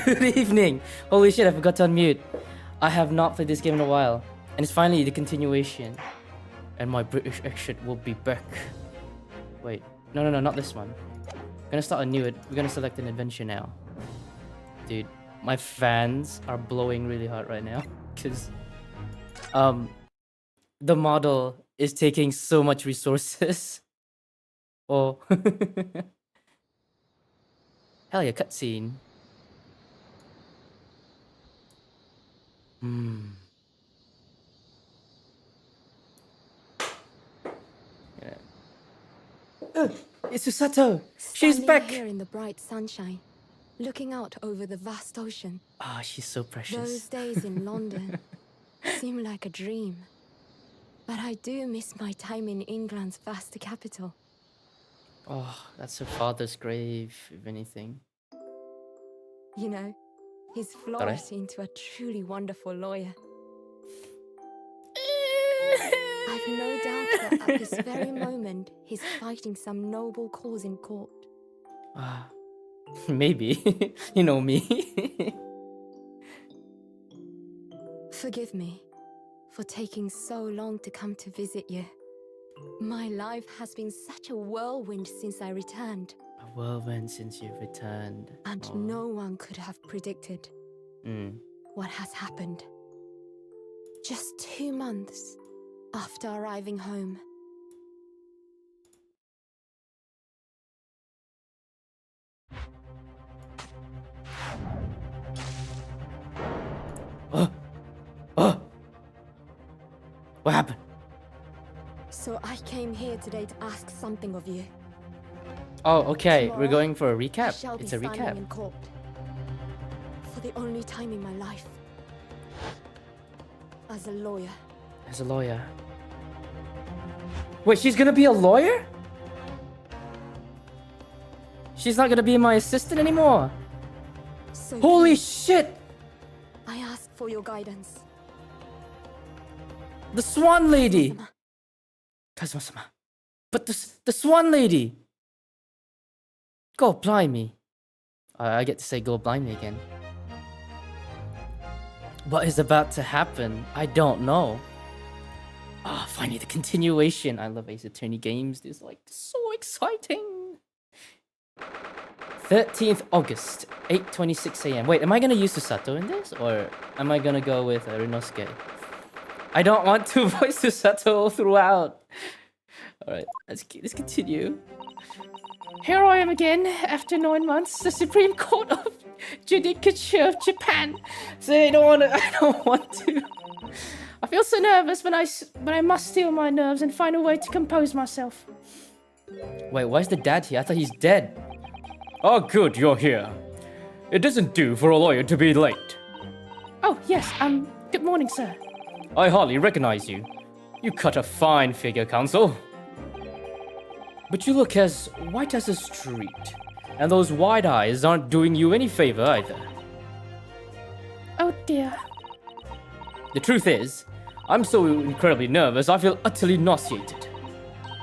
Good evening! Holy shit, I forgot to unmute. I have not played this game in a while. And it's finally the continuation. And my British accent will be back. Wait. No, not this one. I'm gonna start a new... We're gonna select an adventure now. Dude, my fans are blowing really hard right now. Because... the model is taking so much resources. Oh. Hell yeah, cutscene. Yeah. It's Susato! She's Standing back! here in the bright sunshine, looking out over the vast ocean. Ah, she's so precious. Those days in London seem like a dream. But I do miss my time in England's vast capital. Oh, that's her father's grave, if anything. You know, he's flourished into a truly wonderful lawyer. I've no doubt that at this very moment, he's fighting some noble cause in court. Ah, maybe. You know me. Forgive me for taking so long to come to visit you. My life has been such a whirlwind since I returned. A whirlwind since you've returned. And no one could have predicted what has happened. Just 2 months after arriving home. Oh! What happened? So I came here today to ask something of you. Oh, okay. Tomorrow, We're going for a I recap. shall It's be a standing recap. in court for the only time in my life as a lawyer. As a lawyer. Wait, she's gonna be a lawyer? She's not gonna be my assistant anymore. So Holy please, shit! I ask for your guidance. The Swan Lady! Kazuma. Kazuma-sama. But the Swan Lady! God blimey. I get to say God blimey again. What is about to happen? I don't know. Ah, finally the continuation. I love Ace Attorney games. This is like so exciting. 13th August, 8:26 a.m. Wait, am I gonna use Susato in this, or am I gonna go with Rinosuke? I don't want to voice Susato throughout. All right, let's continue. Here I am again after 9 months. The Supreme Court of Judicature of Japan. So I don't want to. I feel so nervous, but I must steel my nerves and find a way to compose myself. Wait, why is the dad here? I thought he's dead. Oh, good, you're here. It doesn't do for a lawyer to be late. Oh, yes, good morning, sir. I hardly recognize you. You cut a fine figure, counsel. But you look as white as a street. And those wide eyes aren't doing you any favor either. Oh, dear. The truth is, I'm so incredibly nervous, I feel utterly nauseated.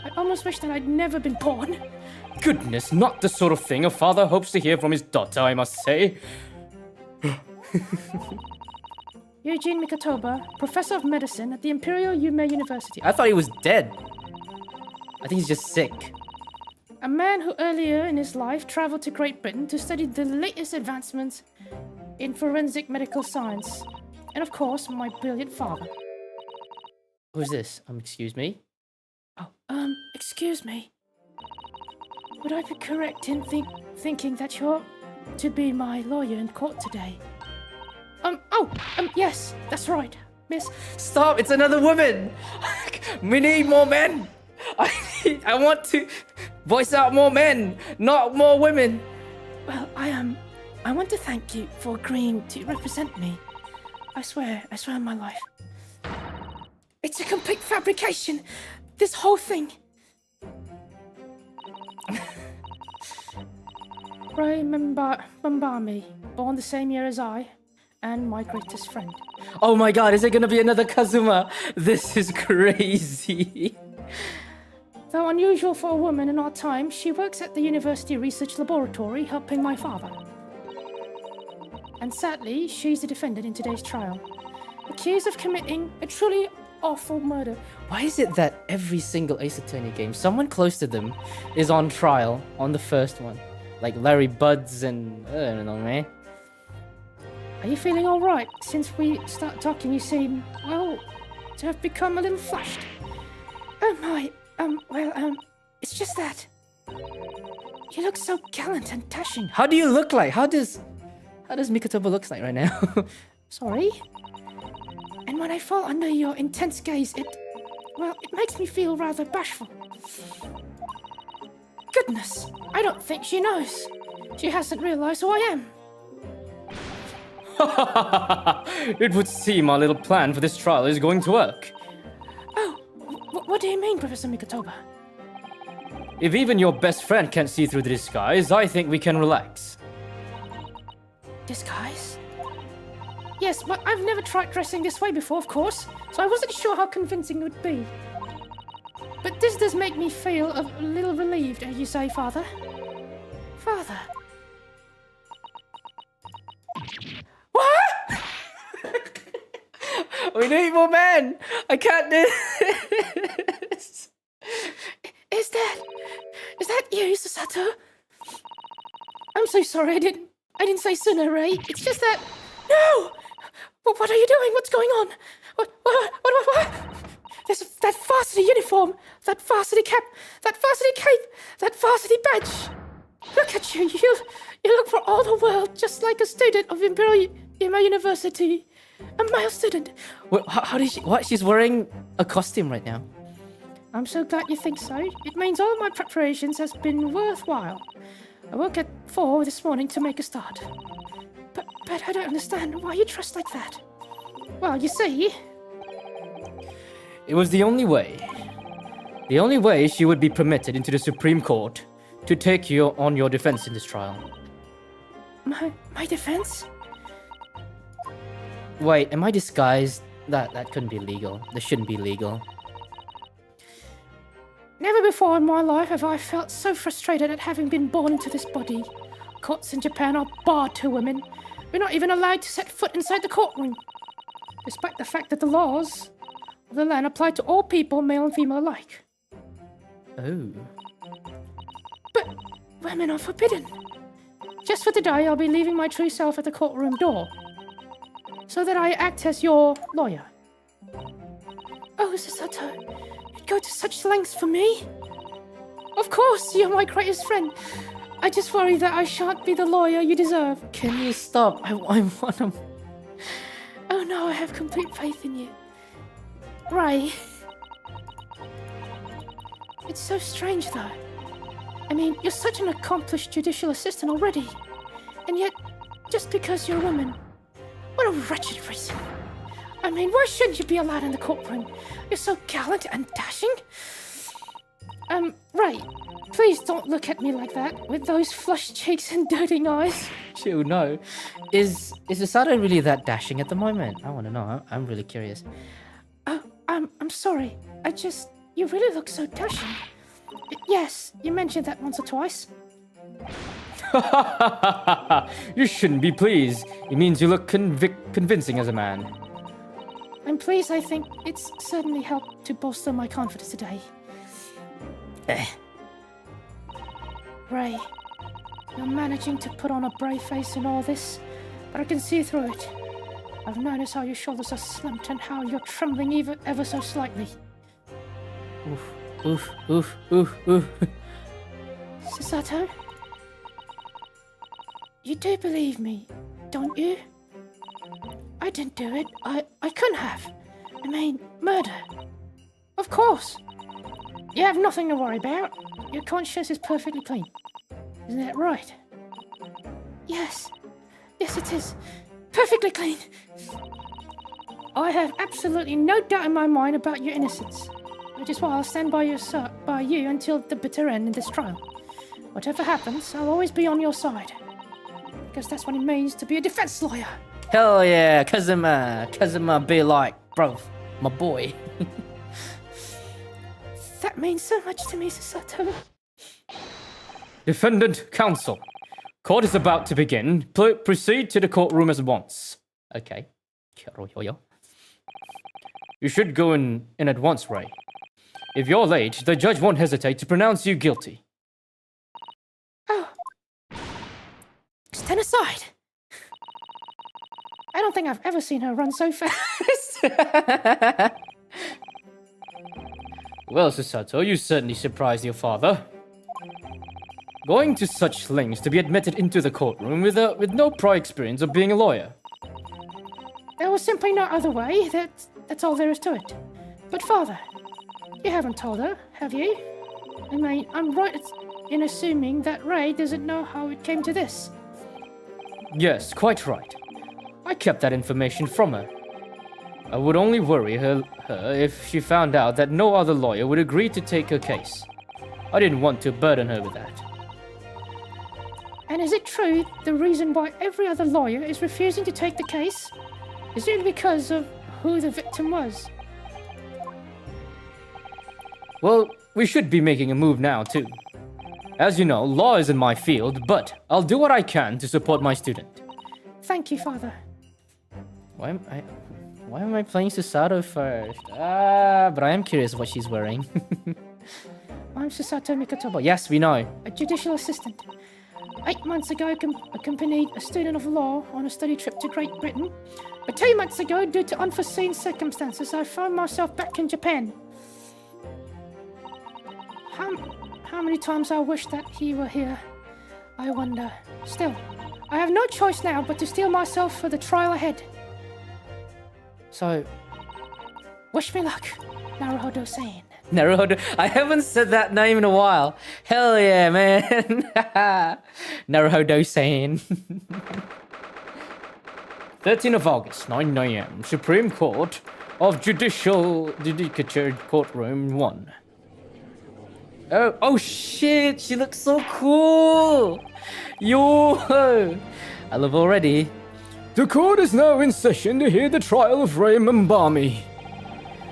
I almost wish that I'd never been born. Goodness, not the sort of thing a father hopes to hear from his daughter, I must say. Eugene Mikotoba, Professor of Medicine at the Imperial Yume University. I thought he was dead. I think he's just sick. A man who earlier in his life traveled to Great Britain to study the latest advancements in forensic medical science. And of course, my brilliant father. Who's this? Excuse me? Oh, excuse me. Would I be correct in thinking that you're to be my lawyer in court today? Yes, that's right, miss. Stop, it's another woman! We need more men! I want to voice out more men, not more women. Well, I want to thank you for agreeing to represent me. I swear on my life. It's a complete fabrication, this whole thing. Ray Mbami, born the same year as I, and my greatest friend. Oh my god, is it gonna be another Kazuma? This is crazy. Though unusual for a woman in our time, she works at the University Research Laboratory helping my father. and sadly, she's the defendant in today's trial, accused of committing a truly awful murder. Why is it that every single Ace Attorney game, someone close to them is on trial on the first one? Like Larry Buds and... I don't know, man. Are you feeling all right? Since we started talking, you seem, well, to have become a little flushed. Oh my, it's just that you look so gallant and dashing. How do you look like? How does Mikotoba looks like right now? Sorry? And when I fall under your intense gaze, it makes me feel rather bashful. Goodness, I don't think she knows. She hasn't realized who I am. It would seem our little plan for this trial is going to work. Oh, what do you mean, Professor Mikotoba? If even your best friend can't see through the disguise, I think we can relax. Disguise? Yes, but I've never tried dressing this way before, of course, so I wasn't sure how convincing it would be. But this does make me feel a little relieved, you say, Father? Father? What? We need more men. I can't do this. Is that you, Sasato? I'm so sorry, I didn't say sooner, Ray. It's just that... No! What are you doing? What's going on? What? There's that varsity uniform, that varsity cap, that varsity cape, that varsity badge. Look at you. You look for all the world just like a student of Imperial University. A male student. What, how did she... What? She's wearing a costume right now. I'm so glad you think so. It means all my preparations has been worthwhile. I woke at 4 this morning to make a start. But I don't understand why you dress like that. Well, you see... It was the only way. The only way she would be permitted into the Supreme Court to take you on your defense in this trial. My defense? Wait, am I disguised? That couldn't be legal. That shouldn't be legal. Never before in my life have I felt so frustrated at having been born into this body. Courts in Japan are barred to women. We're not even allowed to set foot inside the courtroom. Despite the fact that the laws of the land apply to all people, male and female alike. Oh. But women are forbidden. Just for today, I'll be leaving my true self at the courtroom door, so that I act as your lawyer. Oh, Sasato, you'd go to such lengths for me? Of course, you're my greatest friend. I just worry that I shan't be the lawyer you deserve. Can you stop? I want to... Oh no, I have complete faith in you. Ray. It's so strange though. I mean, you're such an accomplished judicial assistant already. And yet, just because you're a woman, what a wretched reason. I mean, why shouldn't you be allowed in the courtroom? You're so gallant and dashing. Ray, please don't look at me like that, with those flushed cheeks and doting eyes. Chill, no. Is Sasato really that dashing at the moment? I want to know. I'm really curious. Oh, I'm sorry. You really look so dashing. Yes, you mentioned that once or twice. You shouldn't be pleased. It means you look convincing as a man. I'm pleased. I think it's certainly helped to bolster my confidence today. Ray, you're managing to put on a brave face in all this, but I can see through it. I've noticed how your shoulders are slumped and how you're trembling ever so slightly. Oof. Sasato? You do believe me, don't you? I didn't do it. I couldn't have. I mean, murder. Of course. You have nothing to worry about. Your conscience is perfectly clean. Isn't that right? Yes. Yes, it is. Perfectly clean. I have absolutely no doubt in my mind about your innocence, which is why I'll stand by you until the bitter end in this trial. Whatever happens, I'll always be on your side. Because that's what it means to be a defense lawyer. Hell yeah, Kazuma be like, bro, my boy. That means so much to me, Sasato. Defendant counsel, Court is about to begin. Proceed to the courtroom at once. Okay. You should go in at once, Ray. If you're late, the judge won't hesitate to pronounce you guilty. Oh. Stand aside. I don't think I've ever seen her run so fast. Well, Susato, you certainly surprised your father. Going to such lengths to be admitted into the courtroom with no prior experience of being a lawyer. There was simply no other way. That's all there is to it. But father, you haven't told her, have you? I mean, I'm right in assuming that Ray doesn't know how it came to this. Yes, quite right. I kept that information from her. I would only worry her if she found out that no other lawyer would agree to take her case. I didn't want to burden her with that. And is it true the reason why every other lawyer is refusing to take the case is really because of who the victim was? Well, we should be making a move now, too. As you know, law isn't my field, but I'll do what I can to support my student. Thank you, father. Why am I playing Susato first? But I am curious what she's wearing. I'm Susato Mikotomo, Yes, we know. a judicial assistant. 8 months ago, I accompanied a student of law on a study trip to Great Britain. But 2 months ago, due to unforeseen circumstances, I found myself back in Japan. How many times I wish that he were here, I wonder. Still, I have no choice now but to steel myself for the trial ahead. So, Wish me luck, Naruhodo-san. Naruhodo. I haven't said that name in a while. Hell yeah, man. Naruhodo-san. 13th of August, 9 a.m. Supreme Court of Judicature Courtroom 1. Oh shit, she looks so cool. Yo, I love already. The court is now in session to hear the trial of Ray Mbami.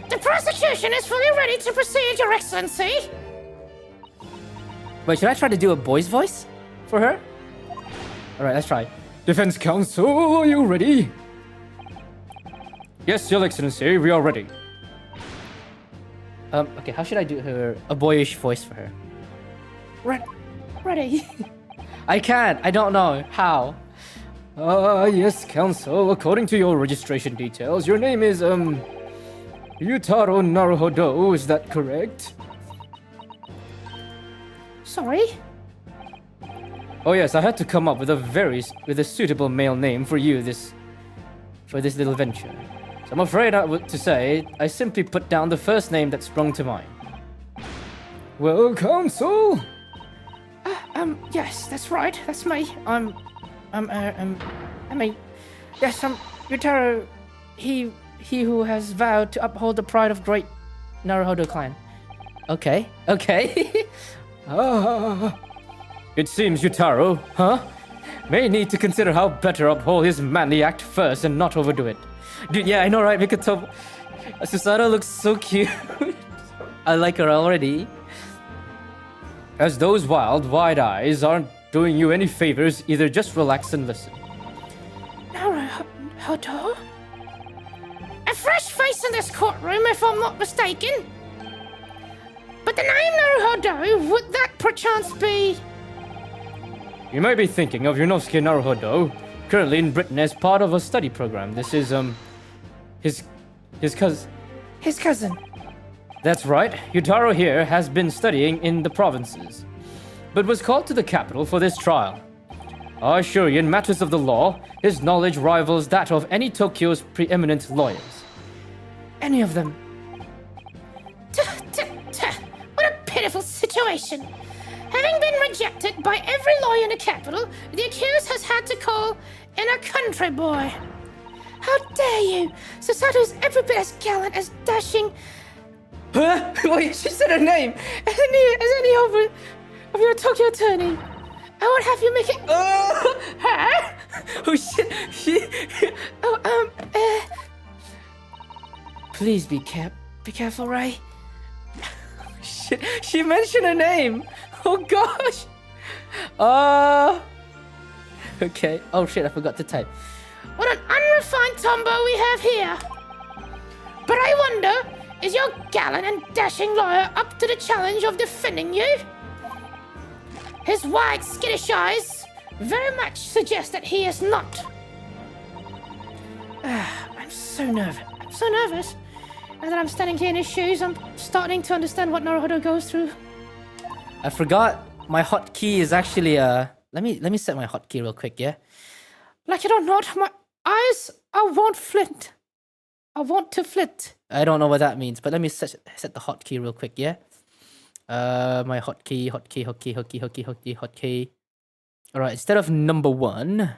The prosecution is fully ready to proceed, Your Excellency. Wait, should I try to do a boy's voice for her? Alright, let's try. Defense counsel, are you ready? Yes, Your Excellency, we are ready. Okay, how should I do a boyish voice for her? Ready. I can't. I don't know how. Yes, counsel. According to your registration details, your name is, Yutaro Naruhodo, is that correct? Sorry? Oh yes, I had to come up with a suitable male name for you for this little venture. So I'm afraid to say, I simply put down the first name that sprung to mind. Well, counsel? Yes, that's right. That's me. Yes, Yutaro, he who has vowed to uphold the pride of great Naruhodo clan. Okay. It seems Yutaro, may need to consider how better uphold his manly act first and not overdo it. Dude, yeah, I know, right? Mikotomo. Susato looks so cute. I like her already. As those wide eyes aren't doing you any favors, either just relax and listen. Naruhodo? A fresh face in this courtroom, if I'm not mistaken. But the name Naruhodo, would that perchance be... You may be thinking of Yunosuke Naruhodo, currently in Britain as part of a study program. This is, his cousin. his cousin? That's right. Yutaro here has been studying in the provinces, but was called to the capital for this trial. I assure you, in matters of the law, his knowledge rivals that of any Tokyo's preeminent lawyers. Any of them? What a pitiful situation. Having been rejected by every lawyer in the capital, the accused has had to call in a country boy. How dare you! Susato's every bit as gallant as dashing... Huh? Wait, she said her name. as any of your Tokyo attorney. I would have you make it... Huh? Oh shit. Please be careful, Ray. Shit. She mentioned her name. Oh gosh. Okay. Oh shit, I forgot to type. What an unrefined tombo we have here. But I wonder, is your gallant and dashing lawyer up to the challenge of defending you? His wide, skittish eyes very much suggest that he is not. I'm so nervous. Now that I'm standing here in his shoes, I'm starting to understand what Naruhodo goes through. I forgot my hotkey is actually let me set my hotkey real quick, yeah? Like it or not, my eyes won't flint. I want to flit. I don't know what that means, but let me set the hotkey real quick, yeah? My hotkey. Alright, instead of number 1,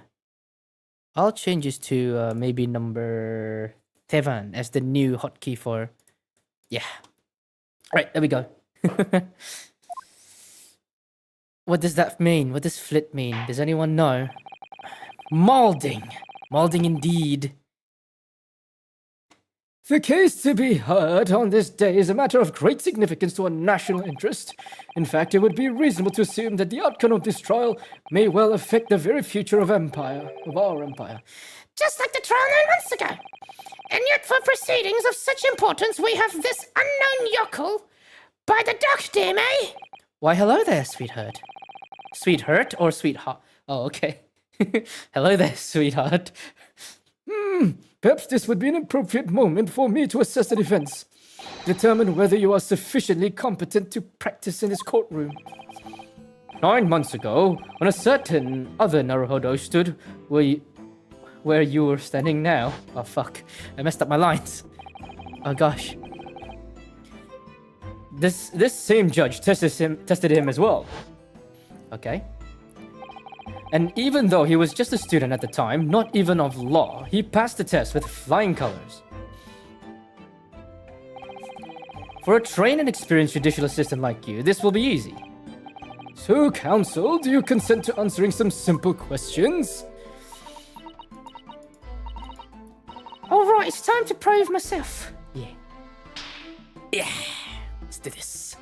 I'll change this to maybe number 7 as the new hotkey for... Yeah. Alright, there we go. What does that mean? What does flit mean? Does anyone know? Malding. Malding indeed. The case to be heard on this day is a matter of great significance to our national interest. In fact, it would be reasonable to assume that the outcome of this trial may well affect the very future of our empire. Just like the trial 9 months ago. And yet for proceedings of such importance, we have this unknown yokel. By the duck, dear me. Why, hello there, sweetheart. Sweetheart or sweetheart? Oh, okay. Hello there, sweetheart. Perhaps this would be an appropriate moment for me to assess the defense. Determine whether you are sufficiently competent to practice in this courtroom. 9 months ago, when a certain other Naruhodo stood where you were standing now. Oh, fuck. I messed up my lines. Oh, gosh. This same judge tested him as well. Okay. And even though he was just a student at the time, not even of law, he passed the test with flying colors. For a trained and experienced judicial assistant like you, this will be easy. So, counsel, do you consent to answering some simple questions? All right, it's time to prove myself. Yeah. Let's do this.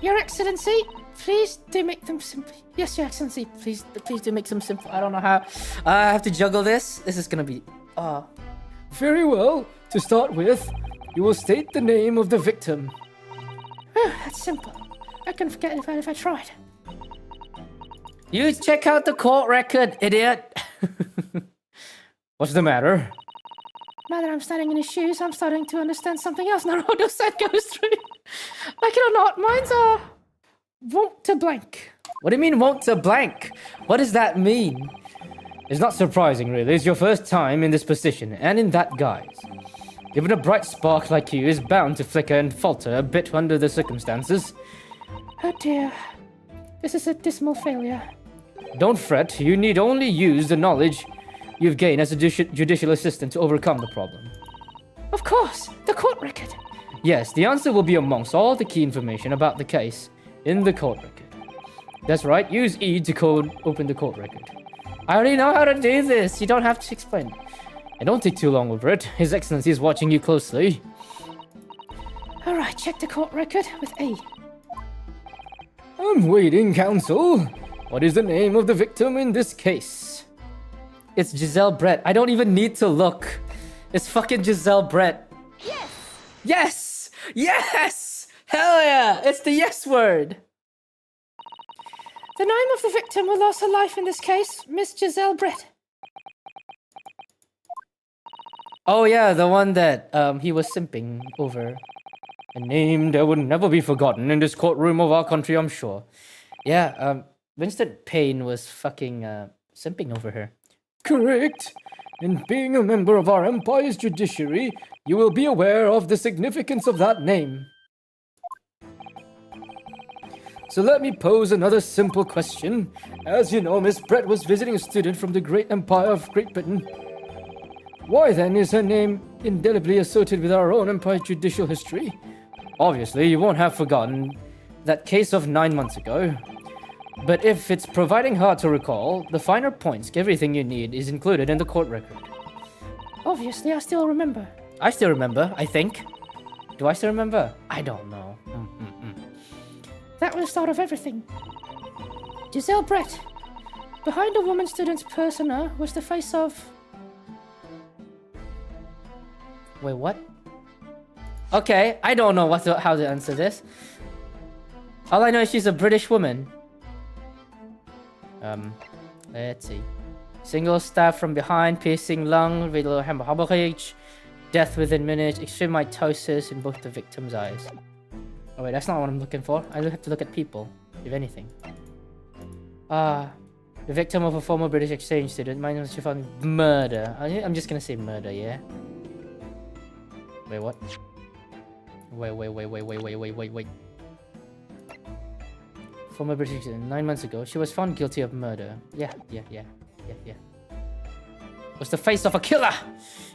Your Excellency, please do make them simple. Yes, Your Excellency, Please do make some simple. I don't know how. I have to juggle this. This is gonna be. Very well. To start with, you will state the name of the victim. That's simple. I couldn't forget it if I tried. You check out the court record, idiot. What's the matter? Now that I'm standing in his shoes, I'm starting to understand something else Naruto said goes through. Like it or not, mine's won't to blank. What do you mean, won't to blank? What does that mean? It's not surprising, really. It's your first time in this position, and in that guise. Even a bright spark like you is bound to flicker and falter a bit under the circumstances. Oh dear. This is a dismal failure. Don't fret. You need only use the knowledge you've gained as a judicial assistant to overcome the problem. Of course, the court record. Yes, the answer will be amongst all the key information about the case in the court record. That's right, use E to open the court record. I already know how to do this. You don't have to explain. And don't take too long over it. His Excellency is watching you closely. Alright, check the court record with A. I'm waiting, counsel. What is the name of the victim in this case? It's Giselle Brett. I don't even need to look. It's fucking Giselle Brett. Yes! Yes! Yes! Hell yeah! It's the yes word. The name of the victim who lost her life in this case, Miss Giselle Brett. Oh yeah, the one that he was simping over. A name that would never be forgotten in this courtroom of our country, I'm sure. Yeah, Winston Payne was fucking simping over her. Correct. And being a member of our empire's judiciary, you will be aware of the significance of that name. So let me pose another simple question. As you know, Miss Brett was visiting a student from the great empire of Great Britain. Why then is her name indelibly associated with our own empire's judicial history? Obviously, you won't have forgotten that case of 9 months ago. But if it's providing hard to recall, the finer points, everything you need, is included in the court record. Obviously, I still remember. I still remember, I think. Do I still remember? I don't know. That was the start of everything. Giselle Brett. Behind the woman student's persona was the face of... Wait, what? Okay, I don't know how to answer this. All I know is she's a British woman. Let's see. Single stab from behind, piercing lung, regular hemorrhage, death within minutes, extreme mitosis in both the victim's eyes. Oh wait, that's not what I'm looking for. I have to look at people, if anything. The victim of a former British exchange student. Mine was found murder. I'm just gonna say murder, yeah? Wait, what? Wait. Former British student, 9 months ago, she was found guilty of murder. Yeah. Was the face of a killer!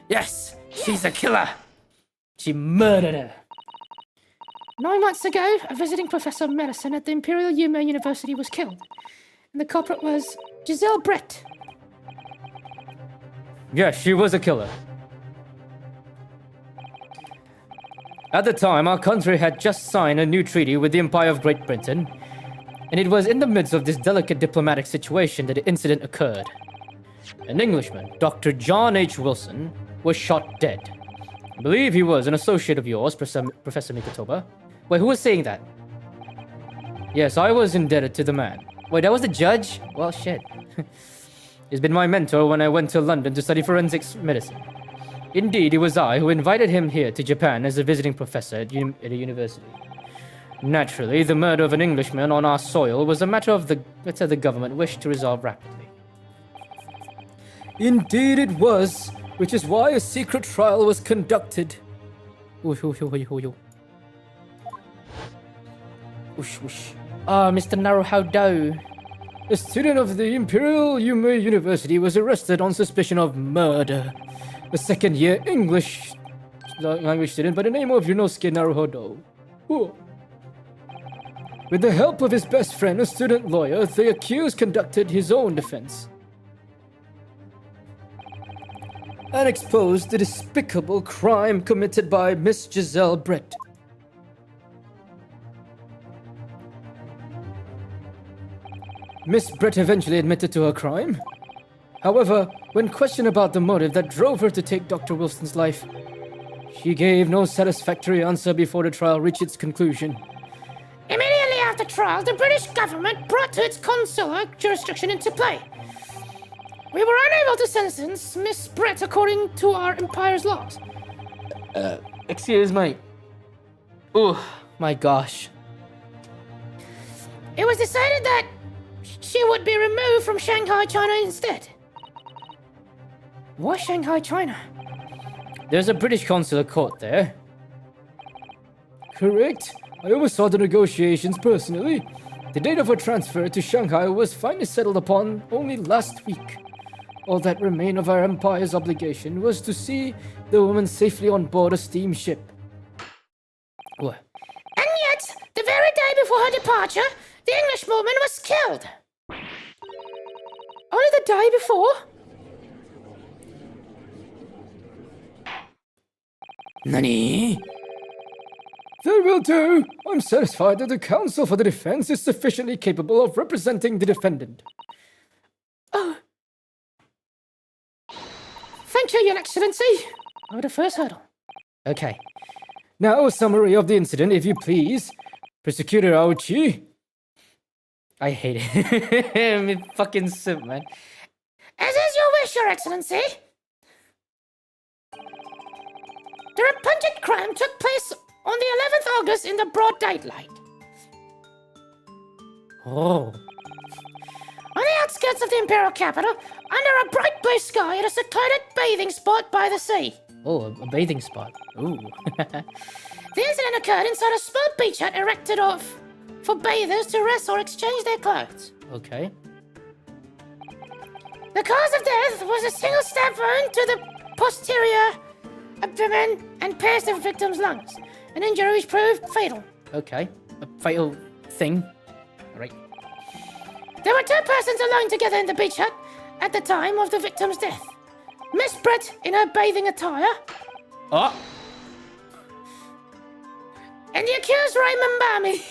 Yes! She's a killer! She murdered her! 9 months ago, a visiting professor of medicine at the Imperial UNGAAA University was killed. And the culprit was Giselle Brett. Yes, she was a killer. At the time, our country had just signed a new treaty with the Empire of Great Britain, and it was in the midst of this delicate diplomatic situation that the incident occurred. An Englishman, Dr. John H. Wilson, was shot dead. I believe he was an associate of yours, Professor Mr.Protato. Wait, who was saying that? Yes, I was indebted to the man. Wait, that was the judge? Well, shit. He's been my mentor when I went to London to study forensics medicine. Indeed, it was I who invited him here to Japan as a visiting professor at a university. Naturally, the murder of an Englishman on our soil was a matter of the government wished to resolve rapidly. Indeed it was, which is why a secret trial was conducted. Mr. Naruhodo. A student of the Imperial UNGAAA University was arrested on suspicion of murder. A second-year English language student by the name of Ryunosuke Naruhodo. With the help of his best friend, a student lawyer, the accused conducted his own defense and exposed the despicable crime committed by Miss Giselle Brett. Miss Brett eventually admitted to her crime. However, when questioned about the motive that drove her to take Dr. Wilson's life, she gave no satisfactory answer before the trial reached its conclusion. Immediately after trial, the British government brought its consular jurisdiction into play. We were unable to sentence Miss Brett according to our empire's laws. Excuse me. Oh my gosh. It was decided that she would be removed from Shanghai, China instead. Why Shanghai, China? There's a British consular court there. Correct. I oversaw the negotiations personally. The date of her transfer to Shanghai was finally settled upon only last week. All that remained of our empire's obligation was to see the woman safely on board a steamship. What? And yet, the very day before her departure, the Englishwoman was killed. Only the day before? Nani? That will do. I'm satisfied that the counsel for the defense is sufficiently capable of representing the defendant. Oh. Thank you, Your Excellency. Oh, the first hurdle. Okay. Now a summary of the incident, if you please. Prosecutor Aochi. I hate it. I'm fucking simp, man. As is your wish, Your Excellency. The repugnant crime took place on the 11th August in the broad daylight. Oh. On the outskirts of the Imperial capital, under a bright blue sky at a secluded bathing spot by the sea. Oh, a bathing spot. Ooh. The incident occurred inside a small beach hut erected for bathers to rest or exchange their clothes. Okay. The cause of death was a single stab wound to the posterior abdomen and pierced the victim's lungs. An injury which proved fatal. Okay. A fatal thing. Alright. There were 2 persons alone together in the beach hut at the time of the victim's death. Miss Brett in her bathing attire. Oh. And the accused Raymond Barmy.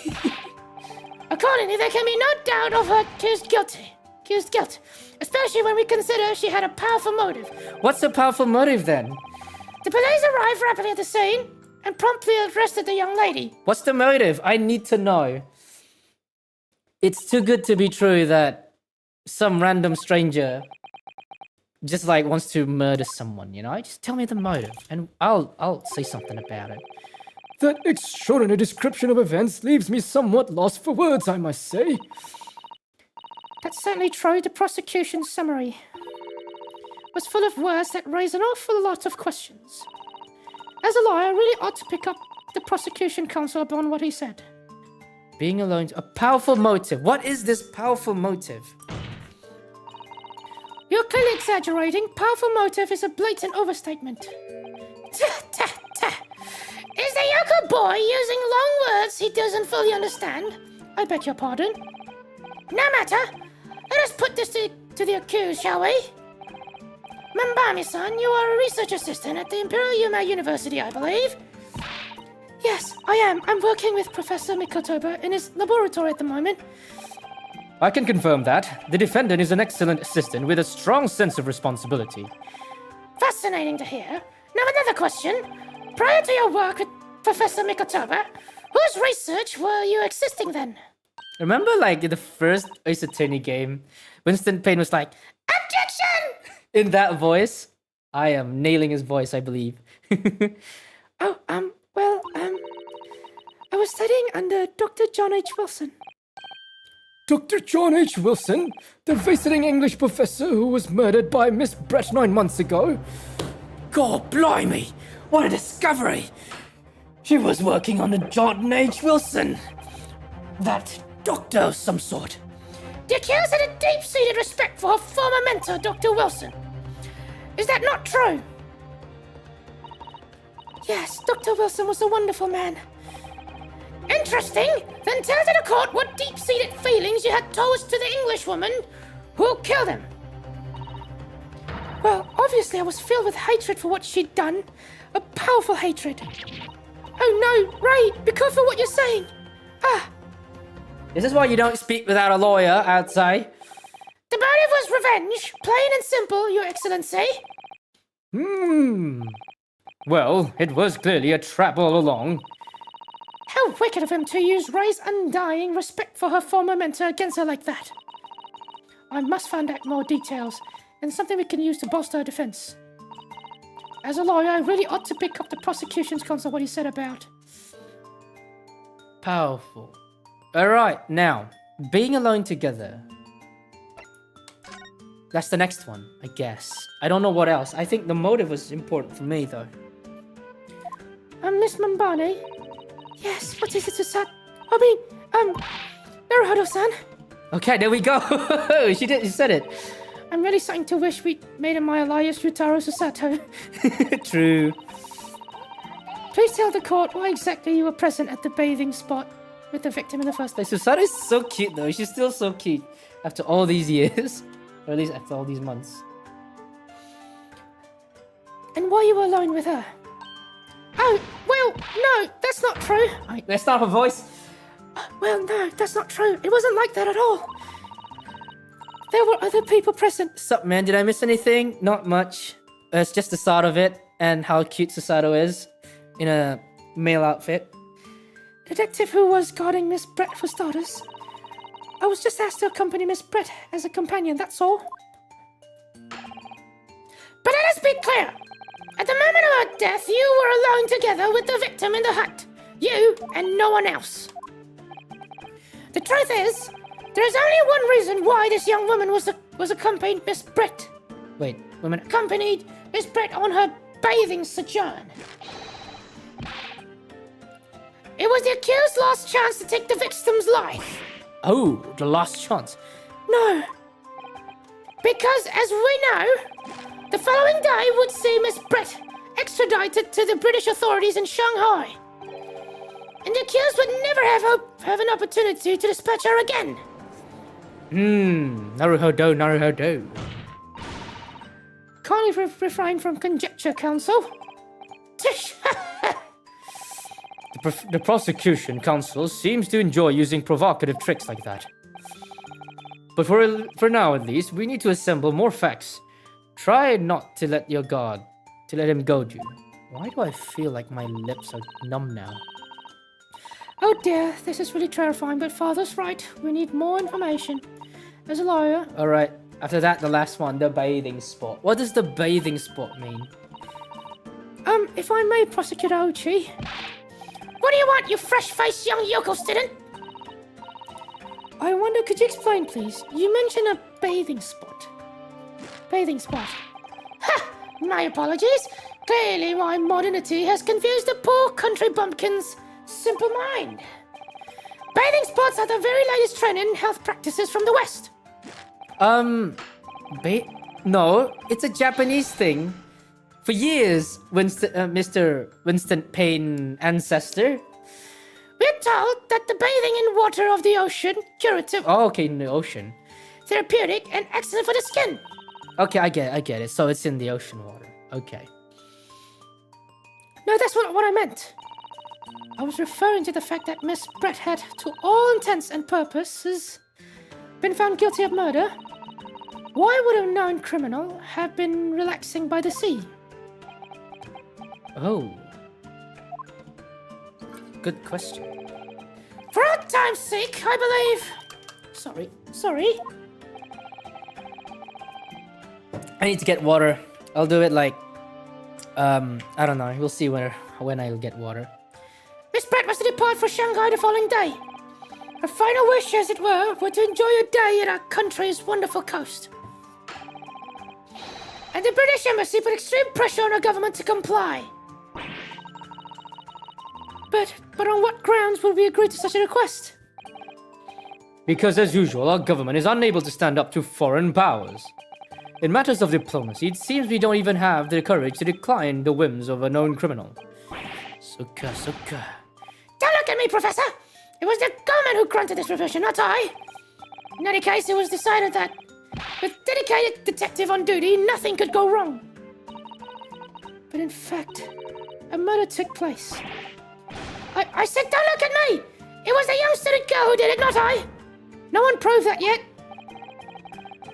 Accordingly, there can be no doubt of her accused guilty. accused guilt, especially when we consider she had a powerful motive. What's the powerful motive then? The police arrived rapidly at the scene and promptly arrested the young lady. What's the motive? I need to know. It's too good to be true that some random stranger just like wants to murder someone, you know? Just tell me the motive and I'll say something about it. That extraordinary description of events leaves me somewhat lost for words, I must say. That's certainly true. The prosecution's summary was full of words that raise an awful lot of questions. As a lawyer, I really ought to pick up the prosecution counsel upon what he said. Being alone, a powerful motive. What is this powerful motive? You're clearly exaggerating. Powerful motive is a blatant overstatement. Is the yokel boy using long words he doesn't fully understand? I beg your pardon. No matter. Let us put this to the accused, shall we? Mambami-san, you are a research assistant at the Imperial UNGAAA University, I believe. Yes, I am. I'm working with Professor Mr.Protato in his laboratory at the moment. I can confirm that. The defendant is an excellent assistant with a strong sense of responsibility. Fascinating to hear. Now another question. Prior to your work with Professor Mr.Protato, whose research were you assisting then? Remember, like, in the first Ace Attorney game, Winston Payne was like, "Objection!" in that voice? I am nailing his voice, I believe. I was studying under Dr. John H. Wilson. Dr. John H. Wilson, the visiting English professor who was murdered by Miss Brett 9 months ago. God blimey! What a discovery! She was working on a John H. Wilson. That doctor of some sort. The accused had a deep-seated respect for her former mentor, Dr. Wilson. Is that not true? Yes, Dr. Wilson was a wonderful man. Interesting. Then tell to the court what deep-seated feelings you had towards to the Englishwoman who killed him. Well, obviously I was filled with hatred for what she'd done. A powerful hatred. Oh no, Ray, be careful what you're saying. This is why you don't speak without a lawyer, I'd say. The motive was revenge. Plain and simple, Your Excellency. Well, it was clearly a trap all along. How wicked of him to use Ray's undying respect for her former mentor against her like that. I must find out more details, and something we can use to bolster our defense. As a lawyer, I really ought to pick up the prosecution's counsel what he said about. Powerful. Alright, now, being alone together. That's the next one, I guess. I don't know what else. I think the motive was important for me, though. Miss Mambani? Yes, what is it, Susat? Naruhodo-san? Okay, there we go. She said it. I'm really starting to wish we'd made him my alias Ryutaro Susato. True. Please tell the court why exactly you were present at the bathing spot with the victim in the first place. Susato is so cute, though. She's still so cute after all these years. Or at least after all these months. And why you were alone with her? Oh, well, no, that's not true. That's not her voice. Well, no, that's not true. It wasn't like that at all. There were other people present. Sup, man? Did I miss anything? Not much. It's just the start of it and how cute Susato is in a male outfit. Detective who was guarding Miss Brett for starters. I was just asked to accompany Miss Brett as a companion, that's all. But let us be clear. At the moment of her death, you were alone together with the victim in the hut. You and no one else. The truth is, there is only one reason why this young woman was accompanied Miss Brett. Wait, women accompanied Miss Brett on her bathing sojourn. It was the accused's last chance to take the victim's life. Oh, the last chance. No. Because, as we know, the following day would see Miss Brett extradited to the British authorities in Shanghai. And the accused would never have an opportunity to dispatch her again. Naruhodo. Can't even refrain from conjecture, counsel. Tish! The prosecution counsel seems to enjoy using provocative tricks like that. But for now at least, we need to assemble more facts. Try not to let him goad you. Why do I feel like my lips are numb now? Oh dear, this is really terrifying, but Father's right. We need more information. As a lawyer... Alright, after that, the last one, the bathing spot. What does the bathing spot mean? If I may, Prosecutor Ochi. What do you want, you fresh-faced young yokel student? I wonder, could you explain, please? You mentioned a bathing spot. Bathing spot. Ha! My apologies. Clearly, my modernity has confused the poor country bumpkin's simple mind. Bathing spots are the very latest trend in health practices from the West. No, it's a Japanese thing. For years, Mr. Winston Payne ancestor. We're told that the bathing in water of the ocean, curative, Oh, okay, in the ocean. therapeutic, and excellent for the skin. Okay, I get it. So it's in the ocean water. Okay. No, that's what I meant. I was referring to the fact that Miss Brett had, to all intents and purposes, been found guilty of murder. Why would a known criminal have been relaxing by the sea? Oh. Good question. For old time's sake, I believe... Sorry. I need to get water. I'll do it like, I don't know. We'll see when I'll get water. Miss Brett was to depart for Shanghai the following day. Her final wish, as it were to enjoy a day at our country's wonderful coast. And the British Embassy put extreme pressure on our government to comply. But on what grounds would we agree to such a request? Because as usual, our government is unable to stand up to foreign powers. In matters of diplomacy, it seems we don't even have the courage to decline the whims of a known criminal. Suka. Don't look at me, Professor! It was the government who granted this revision, not I! In any case, it was decided that, with dedicated detective on duty, nothing could go wrong. But in fact, a murder took place. I said don't look at me! It was the young student girl who did it, not I! No one proved that yet.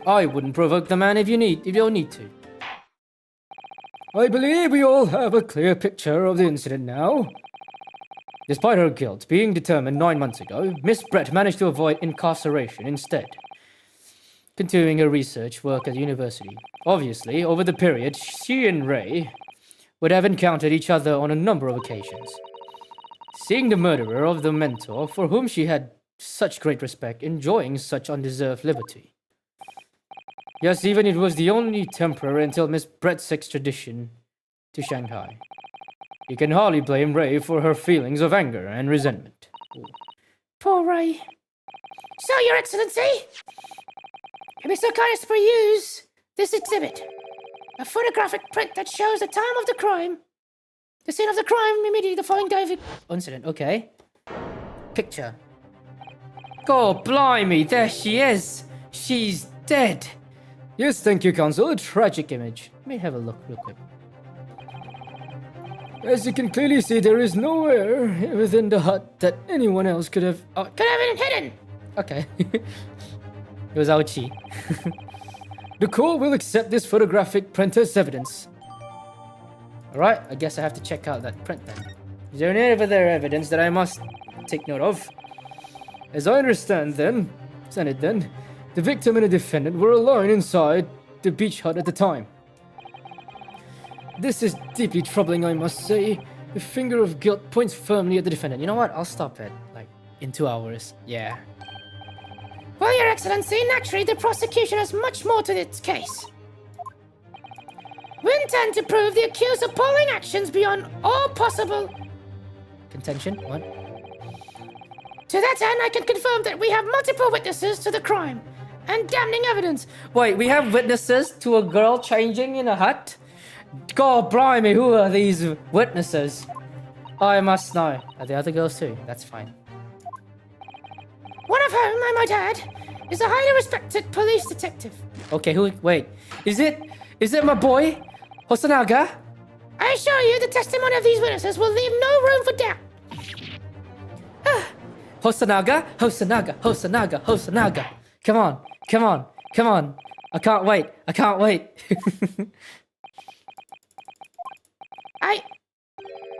I wouldn't provoke the man if you don't need to. I believe we all have a clear picture of the incident now. Despite her guilt being determined 9 months ago, Miss Brett managed to avoid incarceration instead, continuing her research work at the university. Obviously, over the period, she and Ray would have encountered each other on a number of occasions. Seeing the murderer of the mentor for whom she had such great respect enjoying such undeserved liberty. Yes, even it was the only temporary until Miss Brett's extradition to Shanghai. You can hardly blame Ray for her feelings of anger and resentment. Poor Ray. So, Your Excellency, you'll be so kind as to peruse this exhibit. A photographic print that shows the time of the crime. The scene of the crime immediately the following day of the Incident, okay. Picture. God blimey, there she is. She's dead. Yes, thank you, Counsel. A tragic Image. Let me have a look real quick. As you can clearly see, there is nowhere within the hut that anyone else could have... could have been hidden. Okay. It was Ouchi. The court will accept this photographic print as evidence. Alright, I guess I have to check out that print then. Is there any other evidence that I must take note of? As I understand then, the victim and the defendant were alone inside the beach hut at the time. This is deeply troubling, I must say. The finger of guilt points firmly at the defendant. You know what? I'll stop it, like, in 2 hours. Yeah. Well, Your Excellency, naturally the prosecution has much more to its case. We intend to prove the accused's appalling actions beyond all possible... Contention? What? To that end, I can confirm that we have multiple witnesses to the crime, and damning evidence. Wait, we have witnesses to a girl changing in a hut? God blimey, who are these witnesses? I must know. Are there other girls too? That's fine. One of whom, I might add, is a highly respected police detective. Okay, wait. Is it my boy? Hosanaga? I assure you the testimony of these witnesses will leave no room for doubt. Hosanaga? Come on. Come on, come on. I can't wait. I can't wait.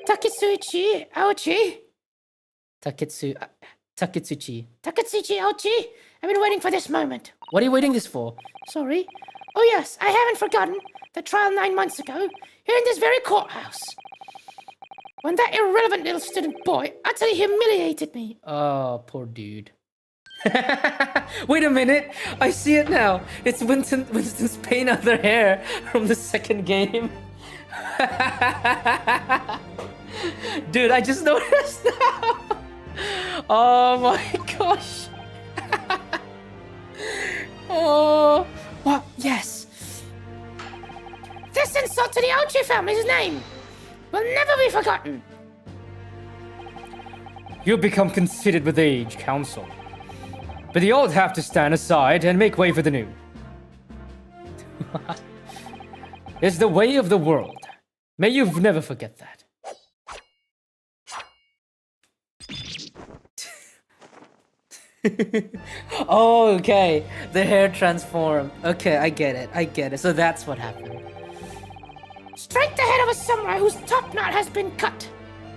Taketsuchi Aochi. Taketsuchi. Taketsuchi Aochi. I've been waiting for this moment. What are you waiting this for? Sorry. Oh yes, I haven't forgotten the trial 9 months ago, here in this very courthouse. When that irrelevant little student boy utterly humiliated me. Oh, poor dude. Wait a minute. I see it now. It's Winston's paint other hair from the second game. Dude, I just noticed now. Oh my gosh. Oh, What? Yes. This insult to the Aochi family's name will never be forgotten. You become conceited with age, Council. But the old have to stand aside and make way for the new. It's the way of the world. May you never forget that. oh, okay. The hair transformed. Okay, I get it. I get it. So that's what happened. Strike the head of a samurai whose top knot has been cut,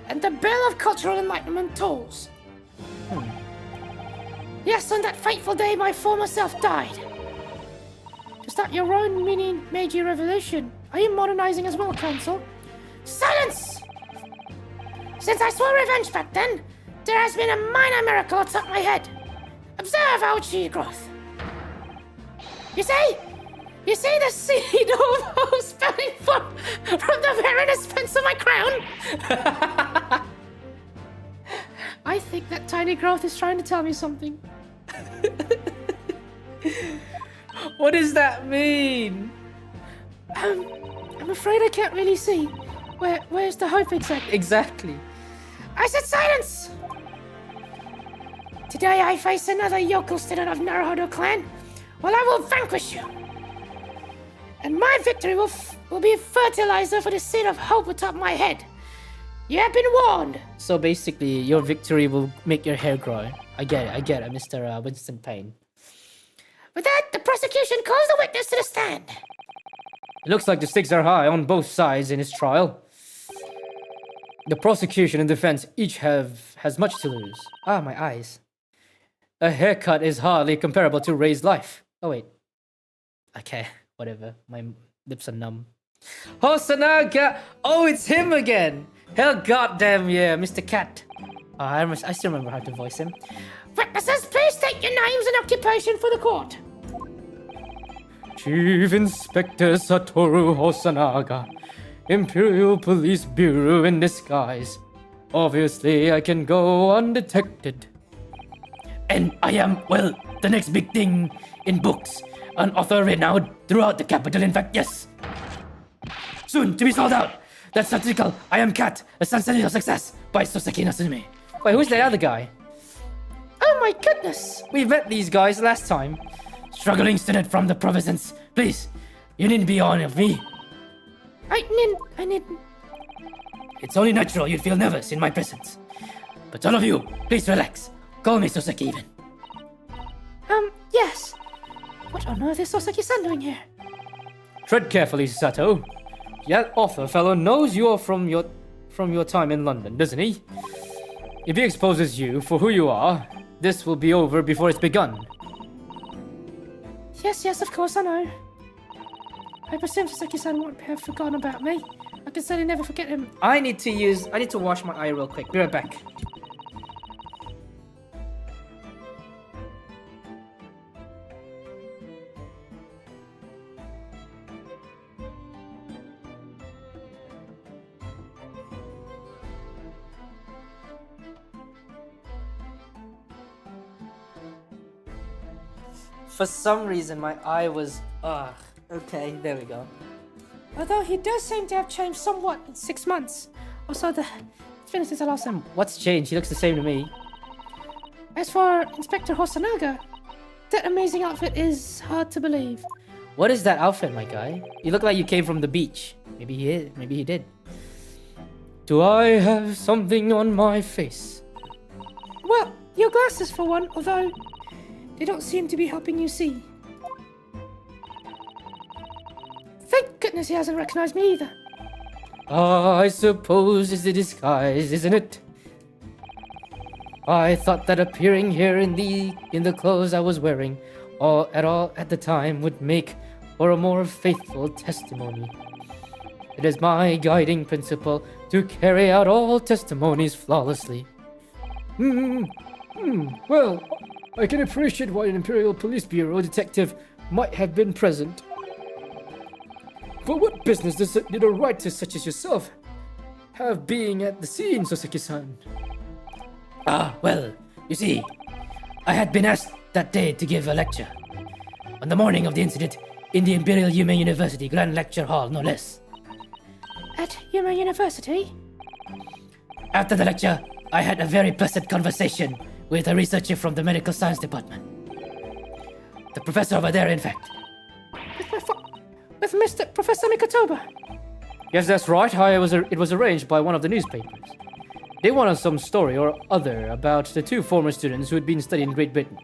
and the bell of cultural enlightenment tolls. Yes, on that fateful day my former self died. To start your own mini Meiji revolution, are you modernizing as well, Council? Silence! Since I swore revenge back then, there has been a minor miracle atop my head. Observe Aochi growth. You see the seed of hope spelling from the very dispense of my crown? I think that tiny growth is trying to tell me something. What does that mean? I'm afraid I can't really see. Where's the hope exactly? Exactly. I said silence! Today I face another yokel student of Naruhodo clan. Well, I will vanquish you. And my victory will be fertilizer for the seed of hope atop my head. You have been warned. So basically, your victory will make your hair grow. I get it, Mr. Winston Payne. With that, the prosecution calls the witness to the stand. It looks like the stakes are high on both sides in this trial. The prosecution and defense each has much to lose. Ah, my eyes. A haircut is hardly comparable to raised life. Oh, wait. Okay, whatever. My lips are numb. Hosanaga! Oh, it's him again! Hell goddamn yeah, Mr. Cat. I still remember how to voice him. Witnesses, please state your names and occupation for the court. Chief Inspector Satoru Hosanaga, Imperial Police Bureau in disguise. Obviously, I can go undetected. And I am, well, the next big thing in books. An author renowned throughout the capital, in fact, yes. Soon to be sold out. That's article, I Am Cat, a sensational success by Soseki Natsume. Wait, who's that other guy? Oh my goodness. We met these guys last time. Struggling student from the province. Please, you needn't be on of me. I need... It's only natural you'd feel nervous in my presence. But all of you, please relax. Call me Soseki even. Yes. What on earth is Soseki-san doing here? Tread carefully, Sato. That author fellow knows you are from your time in London, doesn't he? If he exposes you for who you are, this will be over before it's begun. Yes, of course, I know. I presume Soseki-san won't have forgotten about me. I can certainly never forget him. I need to wash my eye real quick. Be right back. For some reason, my eye was... okay, there we go. Although he does seem to have changed somewhat in 6 months. Also, it's been since the last time. What's changed? He looks the same to me. As for Inspector Hosanaga, that amazing outfit is hard to believe. What is that outfit, my guy? You look like you came from the beach. Maybe he is. Maybe he did. Do I have something on my face? Well, your glasses for one, although they don't seem to be helping you see. goodness he hasn't recognized me either. I suppose it's a disguise, isn't it? I thought that appearing here in the clothes I was wearing at the time would make for a more faithful testimony. It is my guiding principle to carry out all testimonies flawlessly. Well, I can appreciate why an Imperial Police Bureau detective might have been present. But what business does a writer such as yourself have being at the scene, Soseki-san? Well, you see, I had been asked that day to give a lecture. On the morning of the incident, in the Imperial Yume University Grand Lecture Hall, no less. At UNGAAA University? After the lecture, I had a very pleasant conversation with a researcher from the medical science department. The professor over there, in fact. With Mr. Professor Mikotoba? Yes, that's right. It was arranged by one of the newspapers. They wanted some story or other about the two former students who had been studying in Great Britain.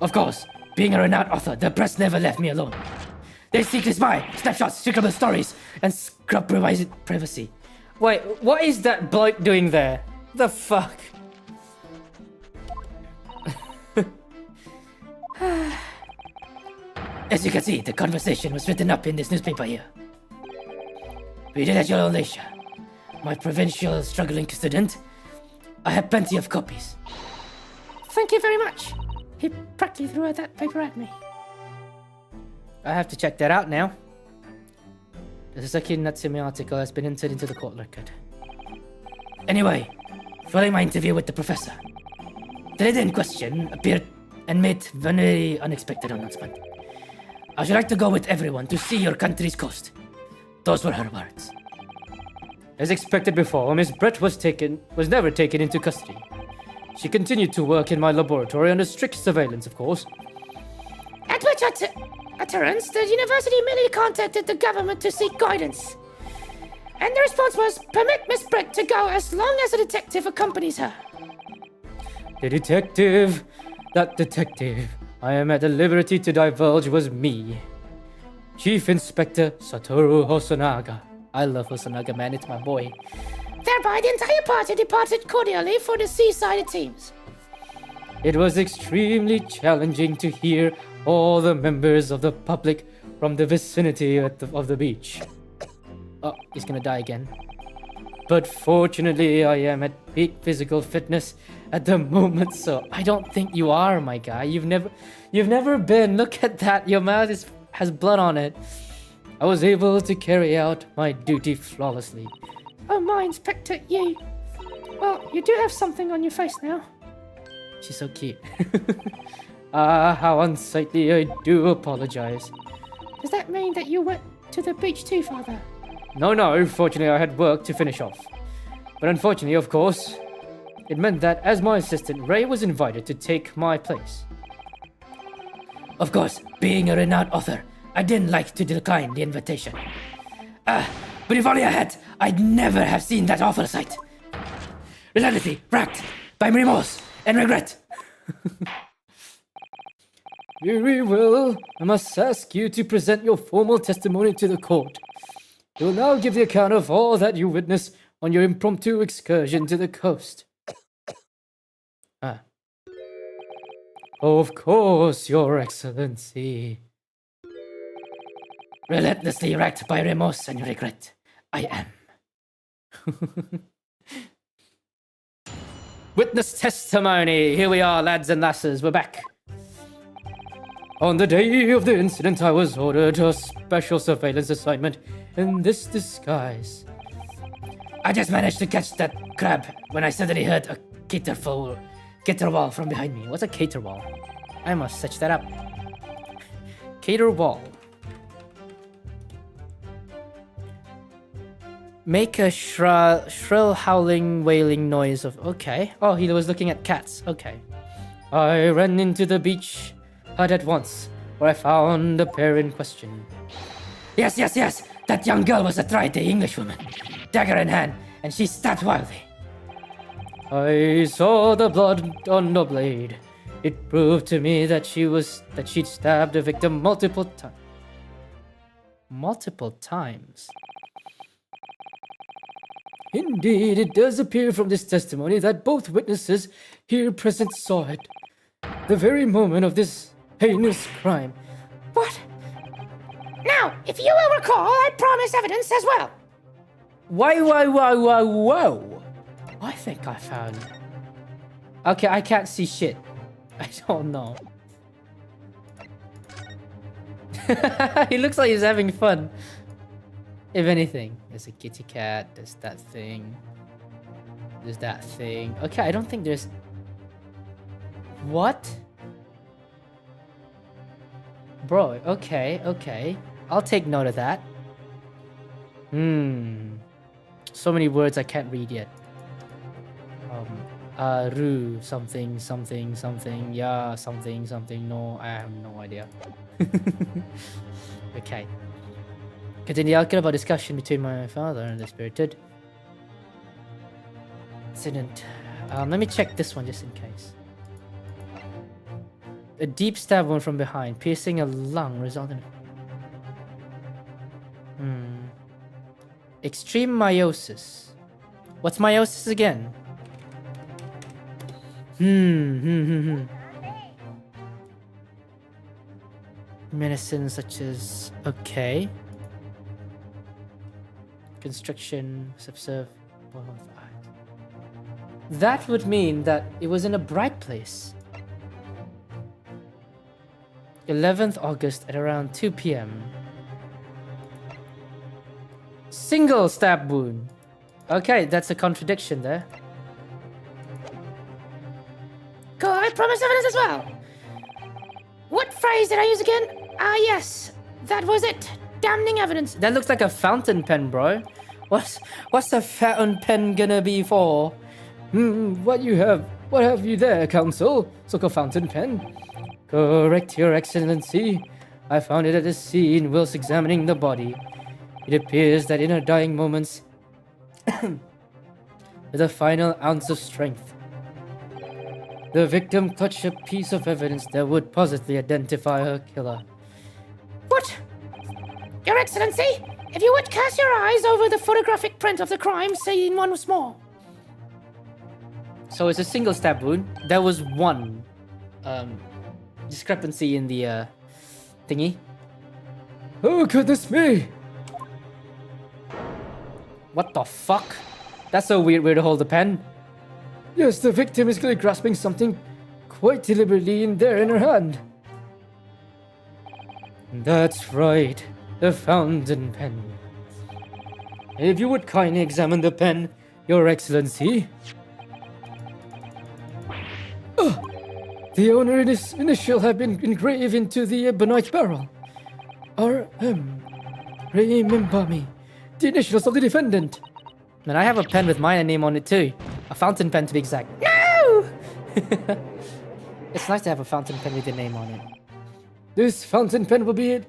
Of course, being a renowned author, the press never left me alone. They secretly spy, snapshots, secret stories, and scrub privacy. Wait, what is that bloke doing there? The fuck? As you can see, the conversation was written up in this newspaper here. Read it at your own leisure. My provincial struggling student. I have plenty of copies. Thank you very much. He practically threw that paper at me. I have to check that out now. The Sasaki Natsume article has been entered into the court record. Anyway, following my interview with the professor, the lady in question appeared and made a very unexpected announcement. I should like to go with everyone to see your country's coast. Those were her words. As expected before, Miss Brett was never taken into custody. She continued to work in my laboratory under strict surveillance, of course. At which utterance, the university merely contacted the government to seek guidance. And the response was, permit Miss Brett to go as long as a detective accompanies her. That detective I am at the liberty to divulge was me. Chief Inspector Satoru Hosonaga. I love Hosonaga, man, it's my boy. Thereby, the entire party departed cordially for the seaside teams. It was extremely challenging to hear all the members of the public from the vicinity of the beach. Oh, he's gonna die again. But fortunately, I am at peak physical fitness at the moment, so I don't think you are, my guy. You've never been. Look at that. Your mouth has blood on it. I was able to carry out my duty flawlessly. Oh my, Inspector, you... Well, you do have something on your face now. She's so cute. How unsightly. I do apologize. Does that mean that you went to the beach too, Father? No, fortunately I had work to finish off. But unfortunately, of course, it meant that as my assistant, Ray was invited to take my place. Of course, being a renowned author, I didn't like to decline the invitation. But if only I had, I'd never have seen that awful sight. Relentlessly racked by remorse and regret. Very well. I must ask you to present your formal testimony to the court. You will now give the account of all that you witnessed on your impromptu excursion to the coast. Of course, Your Excellency. Relentlessly racked by remorse and regret, I am. Witness testimony. Here we are, lads and lasses. We're back. On the day of the incident, I was ordered a special surveillance assignment in this disguise. I just managed to catch that crab when I suddenly heard a caterwaul from behind me. What's a caterwaul? I must search that up. Caterwaul. Make a shrill howling, wailing noise of... Okay. Oh, he was looking at cats. Okay. I ran into the beach hut at once, where I found the pair in question. Yes. That young girl was a tried Englishwoman, dagger in hand, and she stabbed wildly. I saw the blood on the blade. It proved to me that she'd stabbed the victim multiple times. multiple times. Indeed, it does appear from this testimony that both witnesses here present saw it. The very moment of this heinous crime. What? Now, if you will recall, I promise evidence as well. Whoa. I think I found... Okay, I can't see shit. I don't know. He looks like he's having fun. If anything. There's a kitty cat, there's that thing. There's that thing. Okay, I don't think there's... What? Bro, okay. I'll take note of that. So many words I can't read yet. Ru, something, yeah, something, no, I have no idea. Okay. Continue the outcome of a discussion between my father and the spirited incident. Let me check this one just in case. A deep stab wound from behind, piercing a lung, resulting in... Extreme meiosis. What's meiosis again? Medicine such as... Okay. Constriction, subserve... both eyes. That would mean that it was in a bright place. 11th August at around 2 p.m. Single stab wound. Okay, that's a contradiction there. Cool, I promise evidence as well. What phrase did I use again? Ah, yes. That was it. Damning evidence. That looks like a fountain pen, bro. What's the fountain pen gonna be for? What have you there, counsel? So-called fountain pen? Correct, Your Excellency. I found it at the scene whilst examining the body. It appears that in her dying moments, with a final ounce of strength, the victim clutched a piece of evidence that would positively identify her killer. What? Your Excellency, if you would cast your eyes over the photographic print of the crime scene once more. So it's a single stab wound. There was one discrepancy in the thingy. Oh, goodness me! What the fuck? That's a weird way to hold the pen. Yes, the victim is clearly grasping something quite deliberately in her hand. That's right, the fountain pen. If you would kindly examine the pen, Your Excellency. The owner and his initial have been engraved into the benite barrel. R.M. Remembami, the initials of the defendant. And I have a pen with my name on it too. A fountain pen to be exact. No! It's nice to have a fountain pen with your name on it. This fountain pen will be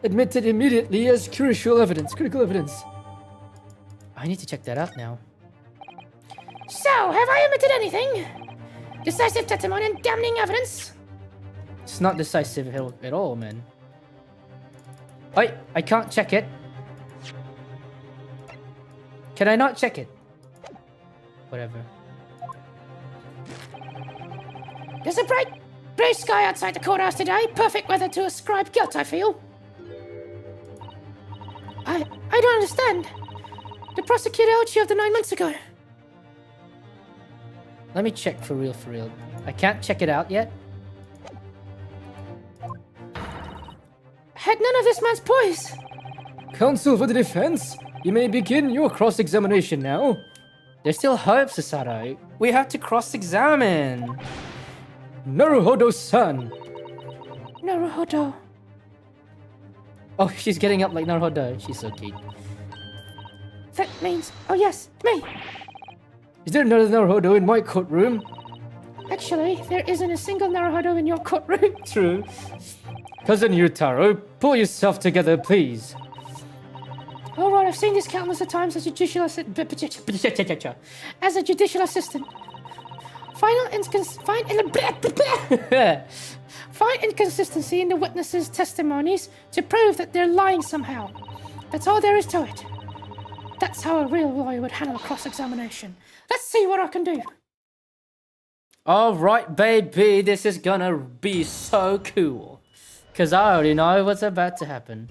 admitted immediately as critical evidence. I need to check that out now. So, have I omitted anything? Decisive testimony and damning evidence? It's not decisive at all, man. I can't check it. Can I not check it? Whatever. There's a bright blue sky outside the courthouse today. Perfect weather to ascribe guilt, I feel. I don't understand. The prosecutor out you of the 9 months ago. Let me check for real. I can't check it out yet. Had none of this man's poise. Counsel for the defense, you may begin your cross-examination now. There's still hope, Susato. We have to cross-examine. Naruhodo-san. Naruhodo. Oh, she's getting up like Naruhodo. She's so cute. That means... Oh yes, me. Is there another Naruhodo in my courtroom? Actually, there isn't a single Naruhodo in your courtroom. True. Cousin Yutaro, pull yourself together, please. Alright, I've seen this countless of times as a judicial assistant. Find inconsistency in the witnesses' testimonies to prove that they're lying somehow. That's all there is to it. That's how a real lawyer would handle a cross-examination. Let's see what I can do. Alright, baby, this is gonna be so cool. Cause I already know what's about to happen.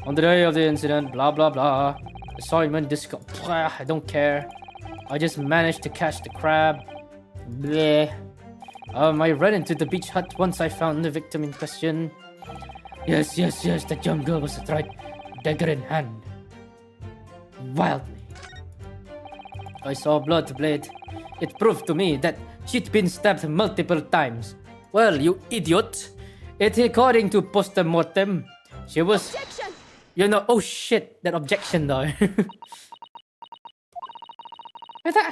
On the day of the incident, blah blah blah. Assignment I don't care. I just managed to catch the crab. Bleh. I ran into the beach hut once I found the victim in question. Yes, that young girl was right, dagger in hand. Wildly. I saw blood blade. It proved to me that she'd been stabbed multiple times. Well, you idiot. According to post-mortem, she was... Objection! You know, oh shit, that objection though. With that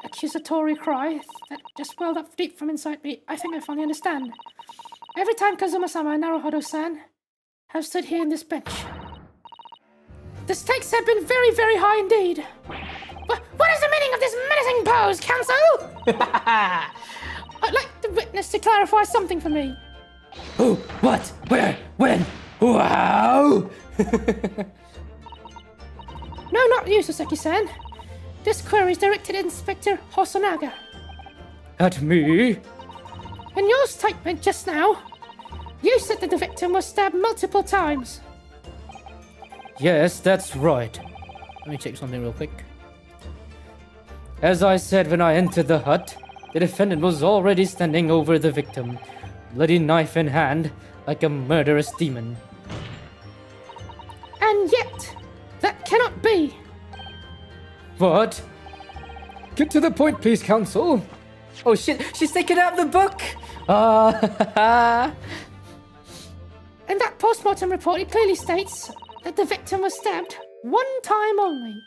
accusatory cry that just welled up deep from inside me, I think I finally understand. Every time Kazuma-sama and Naruhodo-san have stood here in this bench, the stakes have been very, very high indeed. What is the meaning of this menacing pose, counsel? I'd like the witness to clarify something for me. Who? What? Where? When? Wow! No, not you, Sasaki-san. This query is directed at Inspector Hosonaga. At me? In your statement just now, you said that the victim was stabbed multiple times. Yes, that's right. Let me check something real quick. As I said when I entered the hut, the defendant was already standing over the victim, bloody knife in hand, like a murderous demon. And yet, that cannot be. What? Get to the point, please, counsel. Oh shit, she's taken out the book! In that post-mortem report, it clearly states that the victim was stabbed one time only.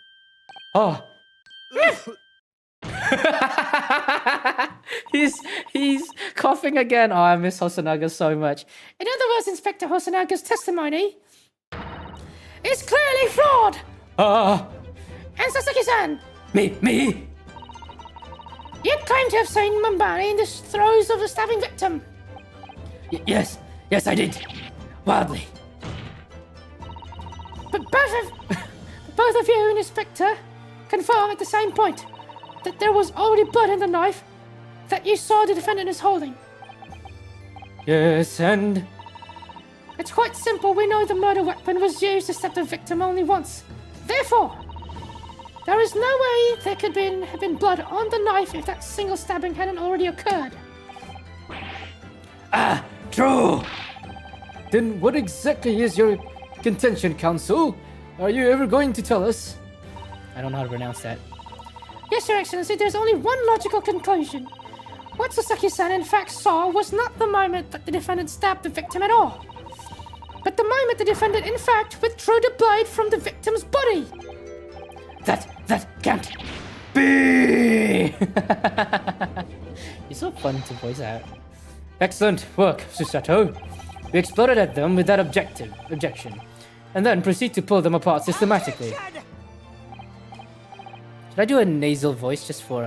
Oh. he's coughing again. Oh, I miss Hosonaga so much. In other words, Inspector Hosanaga's testimony is clearly flawed. And Sasaki-san, Me? you claim to have seen Mambari in the throes of the stabbing victim. Yes, I did. Wildly. But both of you and Inspector confirm at the same point that there was already blood in the knife that you saw the defendant is holding. Yes, and... It's quite simple. We know the murder weapon was used to stab the victim only once. Therefore, there is no way there could have been blood on the knife if that single stabbing hadn't already occurred. Ah, true. Then what exactly is your contention, counsel? Are you ever going to tell us? I don't know how to pronounce that. Yes, Your Excellency, there's only one logical conclusion. What Sasaki-san in fact saw was not the moment that the defendant stabbed the victim at all, but the moment the defendant in fact withdrew the blade from the victim's body. That can't be! You're so fun to voice out. Excellent work, Susato. We exploded at them with that objection, and then proceed to pull them apart systematically. Should I do a nasal voice just for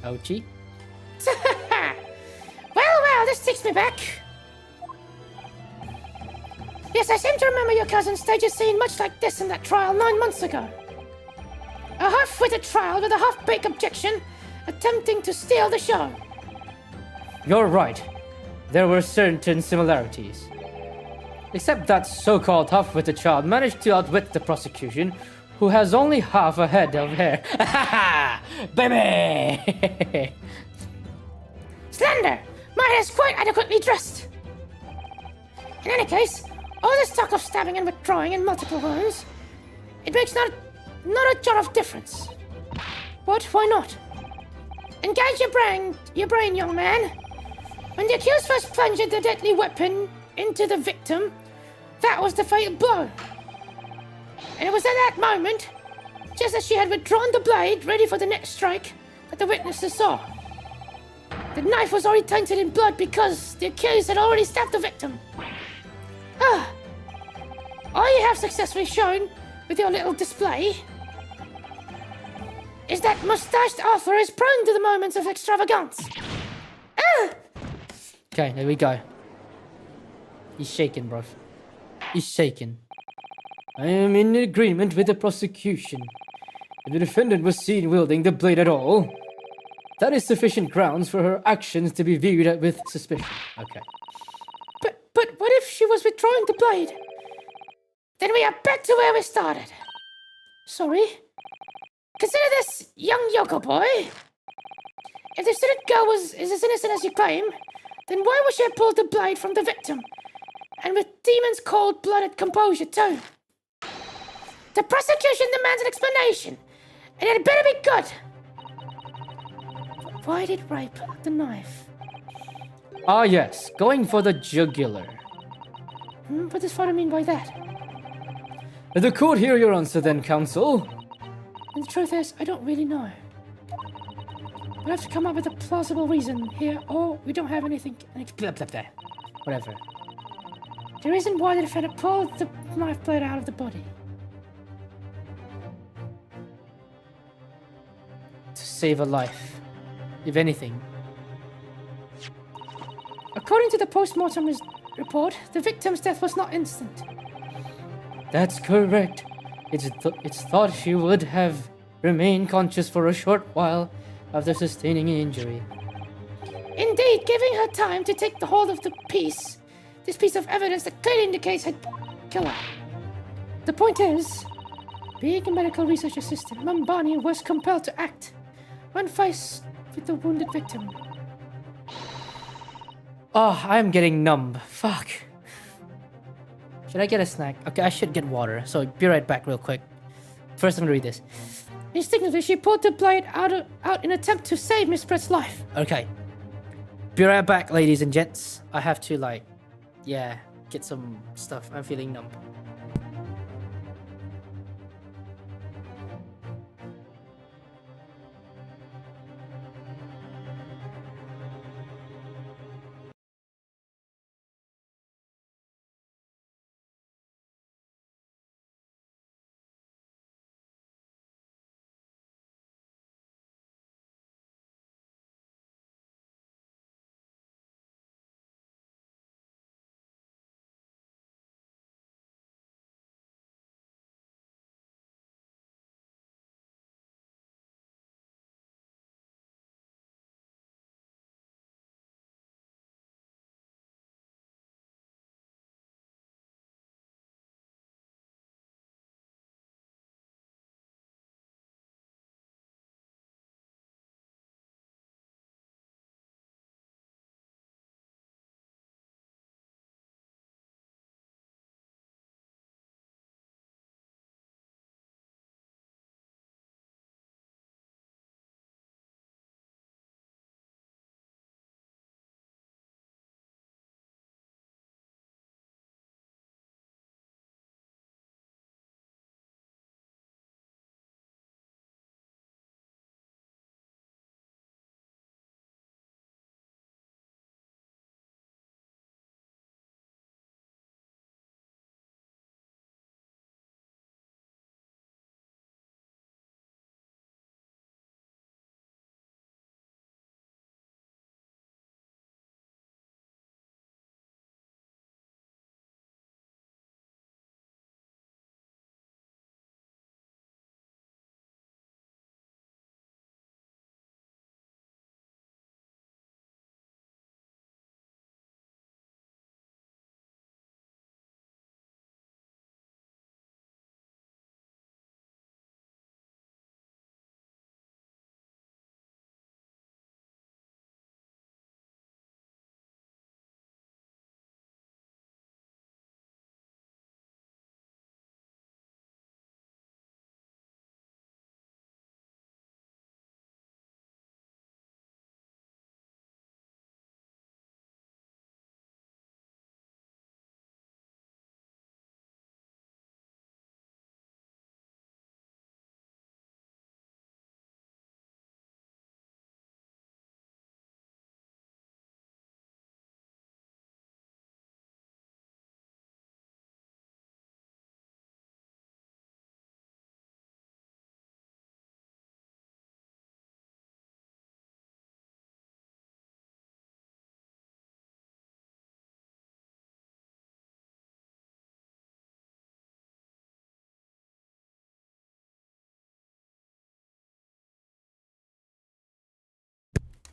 Ouchie? Well, this takes me back. Yes, I seem to remember your cousin staged a scene much like this in that trial 9 months ago. A half-witted trial with a half-baked objection attempting to steal the show. You're right. There were certain similarities. Except that so-called half-witted child managed to outwit the prosecution, who has only half a head of hair. Baby! Slender! Mine is quite adequately dressed. In any case, all this talk of stabbing and withdrawing and multiple wounds, it makes not a jot of difference. What? Why not? Engage your brain, young man. When the accused first plunged the deadly weapon into the victim, that was the fatal blow. And it was at that moment, just as she had withdrawn the blade, ready for the next strike, that the witnesses saw. The knife was already tainted in blood because the accused had already stabbed the victim. All you have successfully shown with your little display is that mustached author is prone to the moments of extravagance. Okay, there we go. He's shaking, bruv. He's shaking. I am in agreement with the prosecution. If the defendant was seen wielding the blade at all, that is sufficient grounds for her actions to be viewed with suspicion. Okay. But what if she was withdrawing the blade? Then we are back to where we started. Sorry. Consider this, young Yoko boy. If the student girl is as innocent as you claim, then why would she have pulled the blade from the victim? And with demon's cold-blooded composure, too. The prosecution demands an explanation, and it better be good. Why did Ray put up the knife? Ah, yes. Going for the jugular. What does father mean by that? Let the court hear your answer then, counsel. And the truth is, I don't really know. We have to come up with a plausible reason here, or we don't have anything. Blah, blah, blah. Whatever. The reason why the defendant pulled the knife blade out of the body. To save a life. If anything. According to the post-mortem report, the victim's death was not instant. That's correct. It's thought she would have remained conscious for a short while after sustaining an injury. Indeed, giving her time to take the hold of this piece of evidence that clearly indicates her killer. The point is, being a medical research assistant, Mambani was compelled to act when faced with the wounded victim. Oh, I'm getting numb. Fuck. Should I get a snack? Okay, I should get water. So be right back real quick. First, I'm gonna read this. Instinctively, she pulled the blade out in an attempt to save Miss Brett's life. Okay. Be right back, ladies and gents. I have to, get some stuff. I'm feeling numb.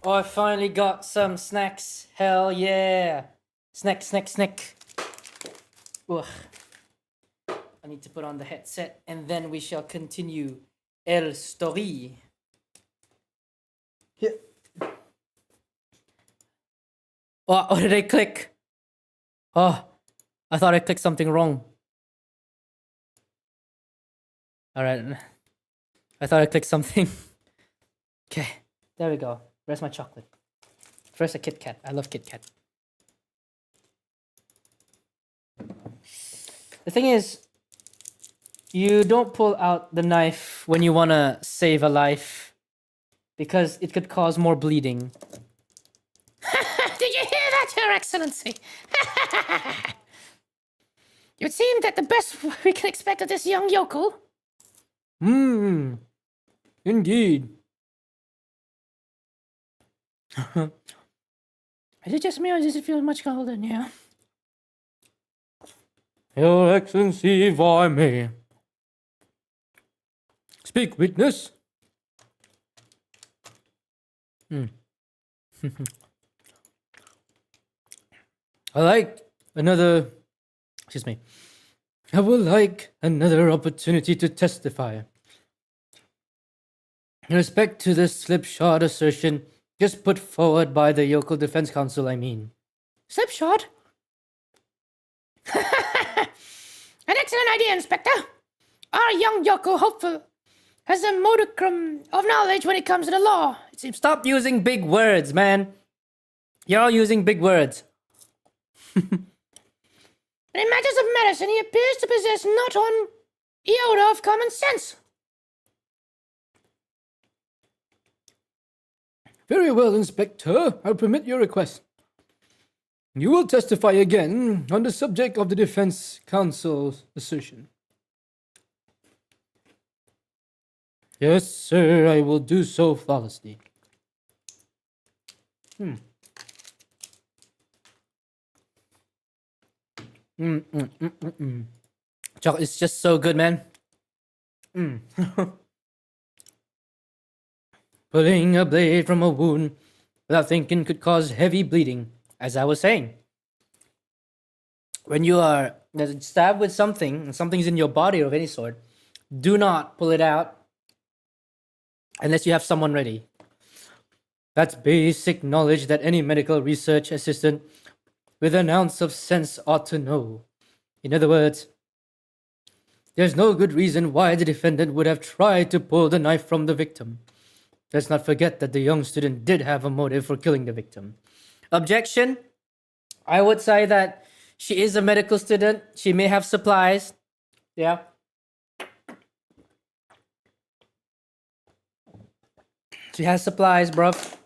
Oh, I finally got some snacks. Hell yeah. Snack, snack, snack. Ugh. I need to put on the headset and then we shall continue El Story. Yeah. Oh, what did I click? Oh, I thought I clicked something wrong. Alright. I thought I clicked something. Okay, there we go. Where's my chocolate? First a Kit Kat. I love Kit Kat. The thing is, you don't pull out the knife when you want to save a life because it could cause more bleeding. Did you hear that, Your Excellency? It would seem that the best we can expect of this young yokel. Indeed. Is it just me or does it feel much colder now? Your Excellency, if I may. Speak, witness. I like another... Excuse me. I would like another opportunity to testify. In respect to the slipshod assertion just put forward by the Yokel Defense Council, I mean. Slipshod? An excellent idea, Inspector. Our young yokel hopeful has a modicum of knowledge when it comes to the law. It seems. Stop using big words, man. You're all using big words. In matters of medicine, he appears to possess not one iota of common sense. Very well, Inspector. I'll permit your request. You will testify again on the subject of the Defense Council's assertion. Yes, sir, I will do so flawlessly. Chocolate is just so good, man. Pulling a blade from a wound without thinking could cause heavy bleeding, As I was saying, when you are stabbed with something, and something's in your body of any sort, do not pull it out unless you have someone ready. That's basic knowledge that any medical research assistant with an ounce of sense ought to know. In other words, there's no good reason why the defendant would have tried to pull the knife from the victim. Let's not forget that the young student did have a motive for killing the victim. Objection. I would say that she is a medical student. She may have supplies. Yeah. She has supplies, bruv.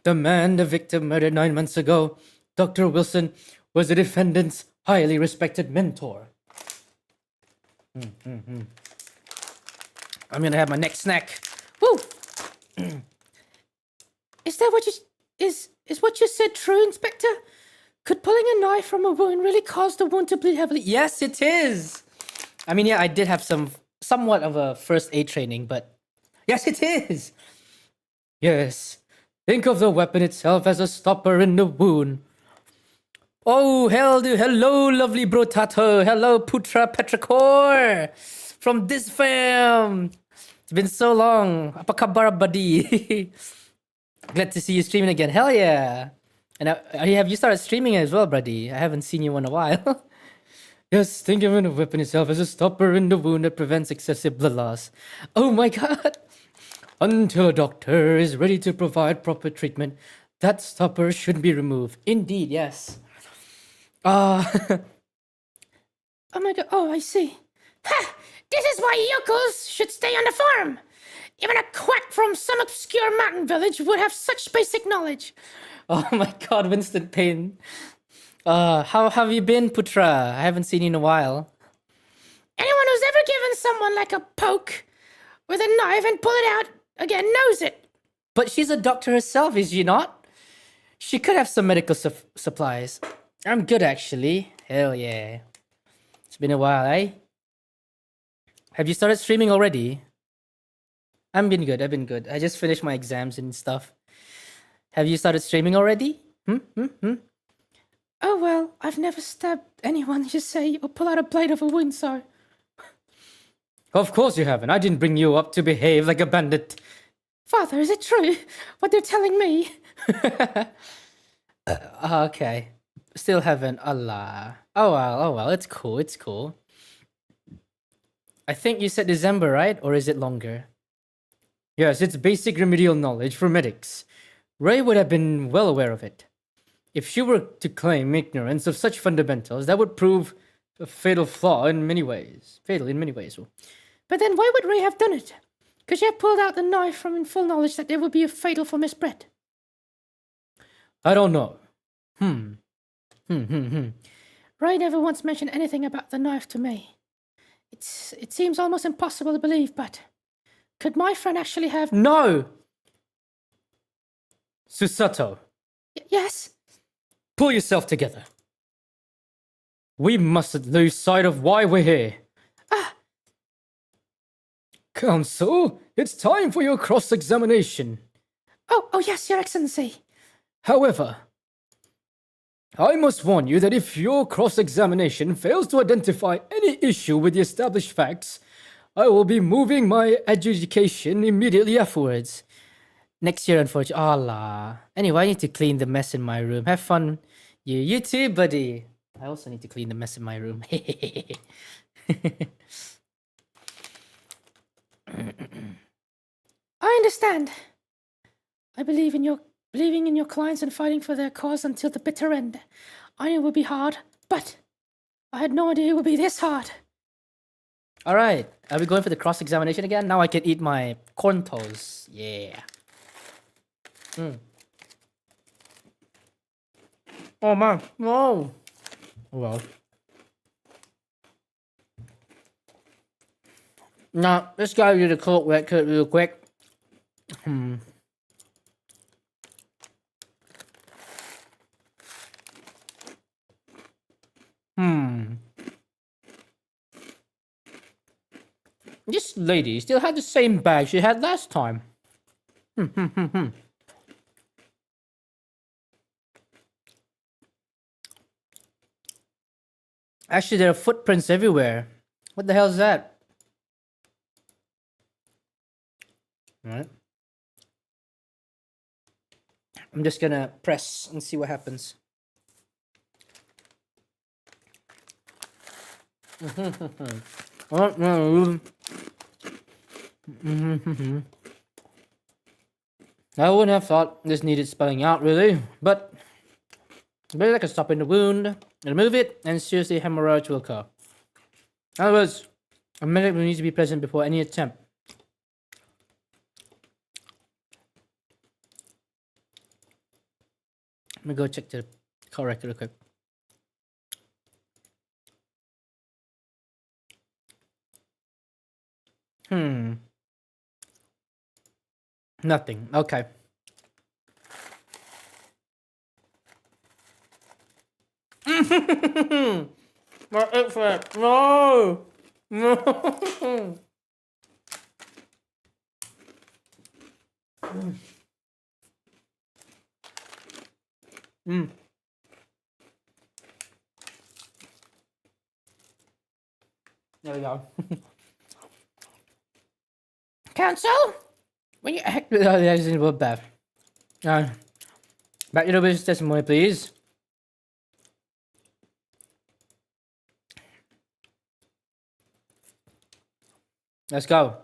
The man the victim murdered 9 months ago, Dr. Wilson, was the defendant's highly respected mentor. I'm gonna have my next snack. Woo! Is that what you is what you said true, Inspector? Could pulling a knife from a wound really cause the wound to bleed heavily? Yes, it is. I mean, yeah, I did have somewhat of a first aid training, but yes, it is. Yes, think of the weapon itself as a stopper in the wound. Oh, hello, lovely Protato. Hello, Putra Petracor from this fam. It's been so long. Apa kabar, buddy? Glad to see you streaming again. Hell yeah. And have you started streaming as well, buddy? I haven't seen you in a while. Yes, think of the weapon itself as a stopper in the wound that prevents excessive blood loss. Oh my god. Until a doctor is ready to provide proper treatment, that stopper should be removed. Indeed, yes. Oh my god, oh, I see. Ha! This is why yokels should stay on the farm. Even a quack from some obscure mountain village would have such basic knowledge. Oh my god, Winston Payne. How have you been, Putra? I haven't seen you in a while. Anyone who's ever given someone like a poke with a knife and pull it out again knows it. But she's a doctor herself, is she not? She could have some medical supplies. I'm good, actually. Hell yeah. It's been a while, eh? Have you started streaming already? I've been good. I just finished my exams and stuff. Have you started streaming already? Oh well, I've never stabbed anyone, you say, or pull out a blade of a wound, so... Of course you haven't. I didn't bring you up to behave like a bandit. Father, is it true? What they're telling me? Okay. Still haven't. Allah. Oh well, it's cool, it's cool. I think you said December, right? Or is it longer? Yes, it's basic remedial knowledge for medics. Ray would have been well aware of it. If she were to claim ignorance of such fundamentals, that would prove a fatal flaw in many ways. Fatal in many ways. But then why would Ray have done it? Could she have pulled out the knife from in full knowledge that it would be fatal for Miss Brett? I don't know. Ray never once mentioned anything about the knife to me. It seems almost impossible to believe, but... Could my friend actually have... No! Susato, Yes? pull yourself together. We mustn't lose sight of why we're here. Counsel, it's time for your cross-examination. Oh yes, Your Excellency. However, I must warn you that if your cross-examination fails to identify any issue with the established facts, I will be moving my adjudication immediately afterwards. Next year, unfortunately. Allah. Anyway, I need to clean the mess in my room. Have fun. You too, buddy. I also need to clean the mess in my room. I understand. I believing in your clients and fighting for their cause until the bitter end. I knew it would be hard, but I had no idea it would be this hard. Alright, are we going for the cross-examination again? Now I can eat my corn toes. Yeah. Oh man, no. Oh well. Now, let's go do the court record real quick. This lady still had the same bag she had last time. Actually, there are footprints everywhere. What the hell is that? Alright. I'm just gonna press and see what happens. I wouldn't have thought this needed spelling out, really, but maybe I can stop in the wound, remove it, and seriously hemorrhage will occur. In other words, a medic will need to be present before any attempt. Let me go check the call record real quick. Nothing. Okay. My infant. No. No. There we go. Counsel? When you act with all the actions about Beth. Back to the witness testimony, please. Let's go.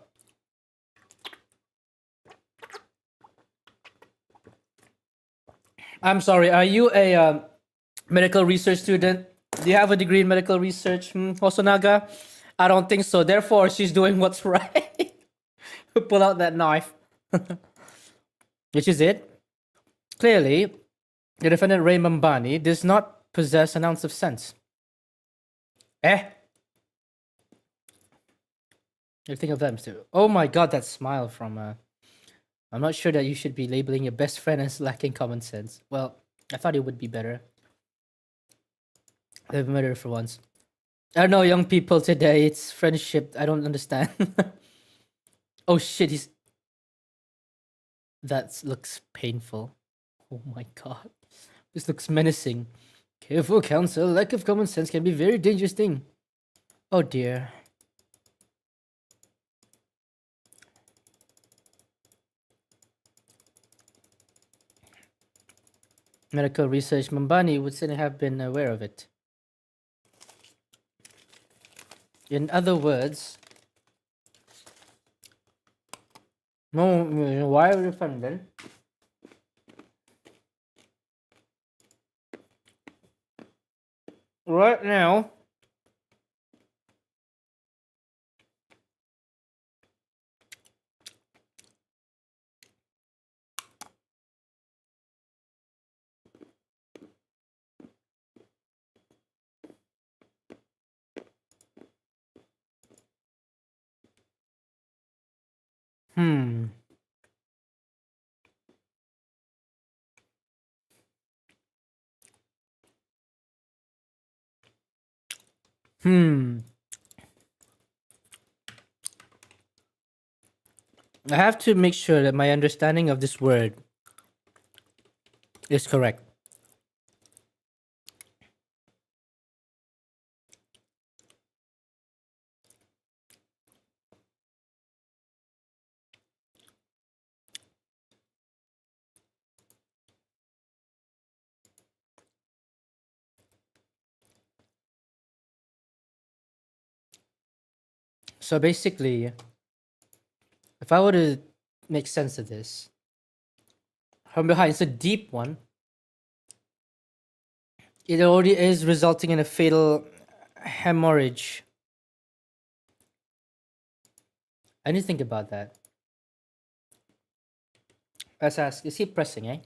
I'm sorry, are you a medical research student? Do you have a degree in medical research, Hosonaga? I don't think so. Therefore, she's doing what's right. Pull out that knife. Which is it. Clearly, the defendant Ray Mambani does not possess an ounce of sense. You think of that, Mr. Oh my god, that smile from I'm not sure that you should be labeling your best friend as lacking common sense. Well, I thought it would be better. They've murdered for once. I don't know, young people today, it's friendship. I don't understand. Oh shit, that looks painful. Oh my god. This looks menacing. Careful, counsel. Lack of common sense can be a very dangerous thing. Oh dear. Medical research. Mambani would certainly have been aware of it. In other words, no, why are you then? Right now, hmm. Hmm. I have to make sure that my understanding of this word is correct. So basically, if I were to make sense of this, from behind, it's a deep one. It already is resulting in a fatal hemorrhage. I need to think about that. Let's ask, is he pressing, eh?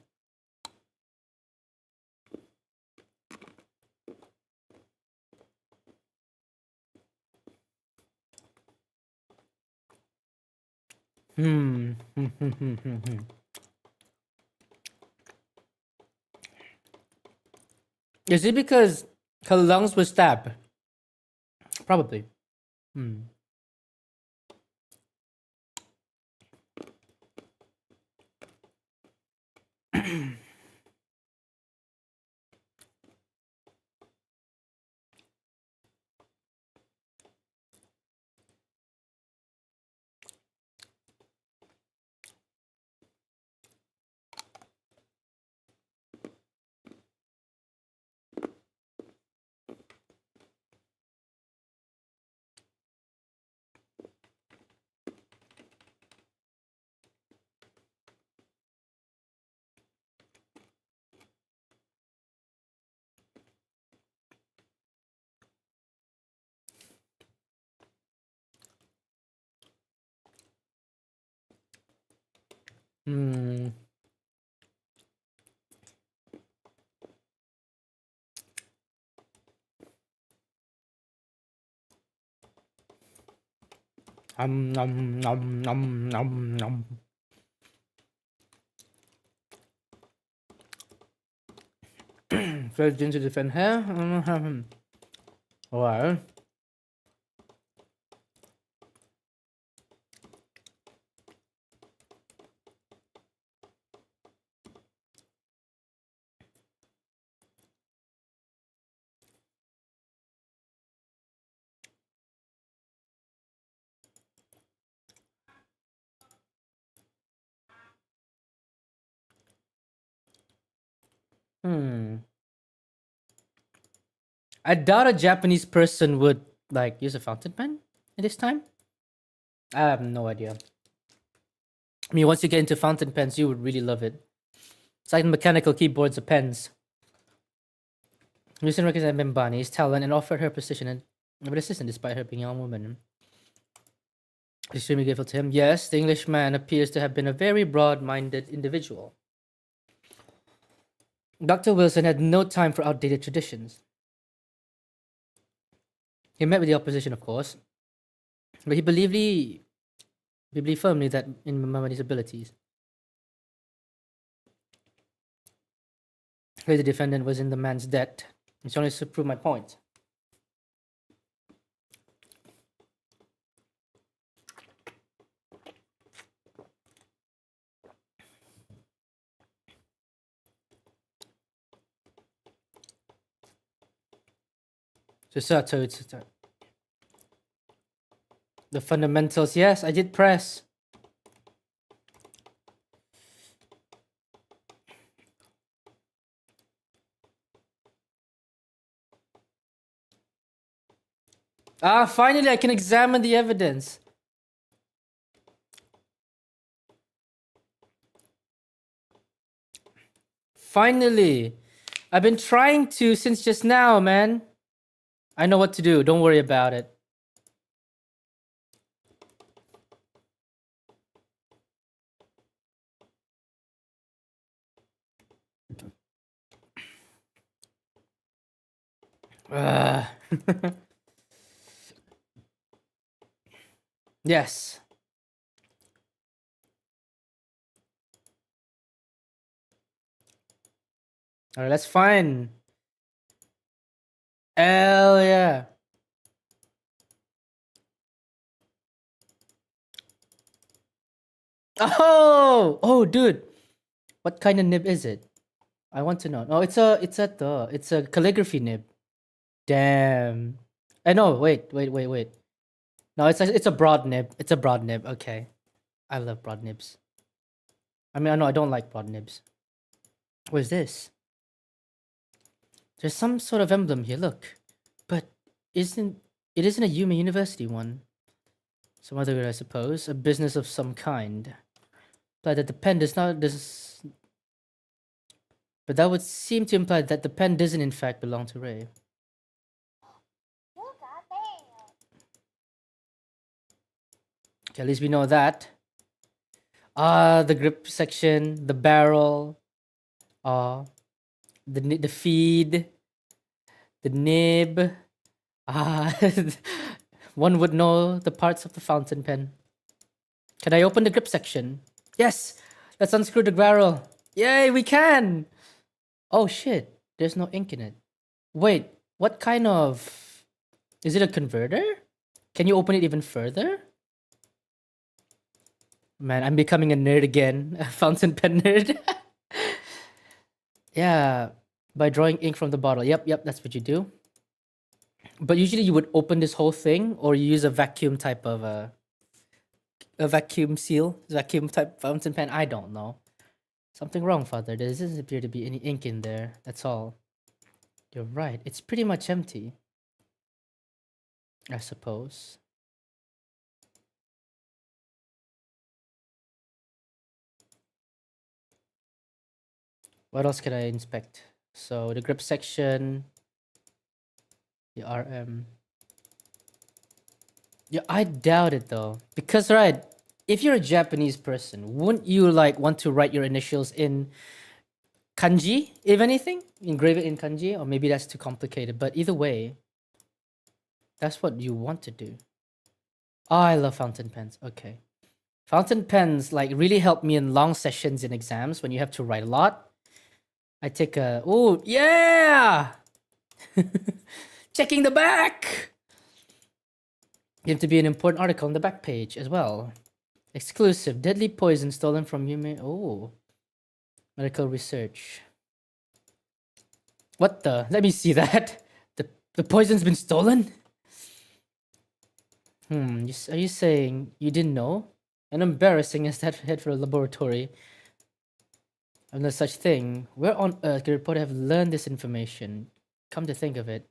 Hmm. Is it because her lungs were stabbed? Probably. Hmm. Hmm. Nom, nom, nom, nom. First to defend her. Well. Hmm. I doubt a Japanese person would like use a fountain pen at this time. I have no idea. I mean, once you get into fountain pens, you would really love it. It's like mechanical keyboards or pens. Recent recognized Mbani's talent and offered her position and of assistant despite her being a young woman. Extremely grateful to him. Yes, the Englishman appears to have been a very broad-minded individual. Dr. Wilson had no time for outdated traditions. He met with the opposition, of course, but he believed firmly that in Mamadi's abilities. The defendant was in the man's debt. It's only to prove my point. Susato, it's the fundamentals. Yes, I did press. Ah, finally I can examine the evidence. Finally. I've been trying to since just now, man. I know what to do. Don't worry about it. Yes. Alright, that's fine. Hell yeah. Oh, dude. What kind of nib is it? I want to know. No, it's a calligraphy nib. Damn. I know. Wait. No, it's a broad nib. It's a broad nib. Okay. I love broad nibs. I mean, I know I don't like broad nibs. What is this? There's some sort of emblem here. Look, but isn't a Yuma University one? Some other, I suppose, a business of some kind. But that the pen does not. But that would seem to imply that the pen doesn't, in fact, belong to Ray. Okay, at least we know that. The grip section, the barrel, the feed, the nib. One would know the parts of the fountain pen. Can I open the grip section? Yes! Let's unscrew the barrel. Yay, we can! Oh shit, there's no ink in it. Wait, what kind of... Is it a converter? Can you open it even further? Man, I'm becoming a nerd again. A fountain pen nerd. Yeah, by drawing ink from the bottle. Yep, that's what you do. But usually you would open this whole thing, or you use a vacuum type of a vacuum seal, vacuum type fountain pen. I don't know. Something wrong, Father. There doesn't appear to be any ink in there. That's all. You're right. It's pretty much empty, I suppose. What else can I inspect? So the grip section, the RM. Yeah, I doubt it though. Because right, if you're a Japanese person, wouldn't you like want to write your initials in kanji, if anything? Engrave it in kanji? Or maybe that's too complicated. But either way, that's what you want to do. Oh, I love fountain pens. Okay. Fountain pens like really help me in long sessions in exams when you have to write a lot. I take a... Oh, yeah! Checking the back! Going to be an important article on the back page as well. Exclusive. Deadly poison stolen from Yume. Oh. Medical research. What the? Let me see that. The poison's been stolen? Are you saying you didn't know? And embarrassing as that head for a laboratory. No such thing. Where on earth could a reporter have learned this information? Come to think of it.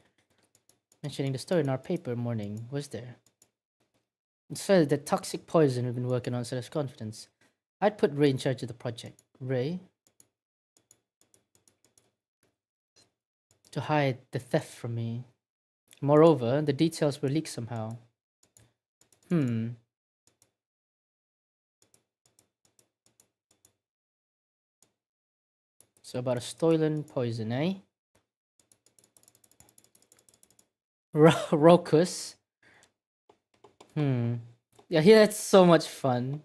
Mentioning the story in our paper morning, was there? It said that toxic poison we've been working on, so there's confidence. I'd put Ray in charge of the project. Ray? To hide the theft from me. Moreover, the details were leaked somehow. So about a stolen poison, eh? Rokus. Yeah, he had so much fun.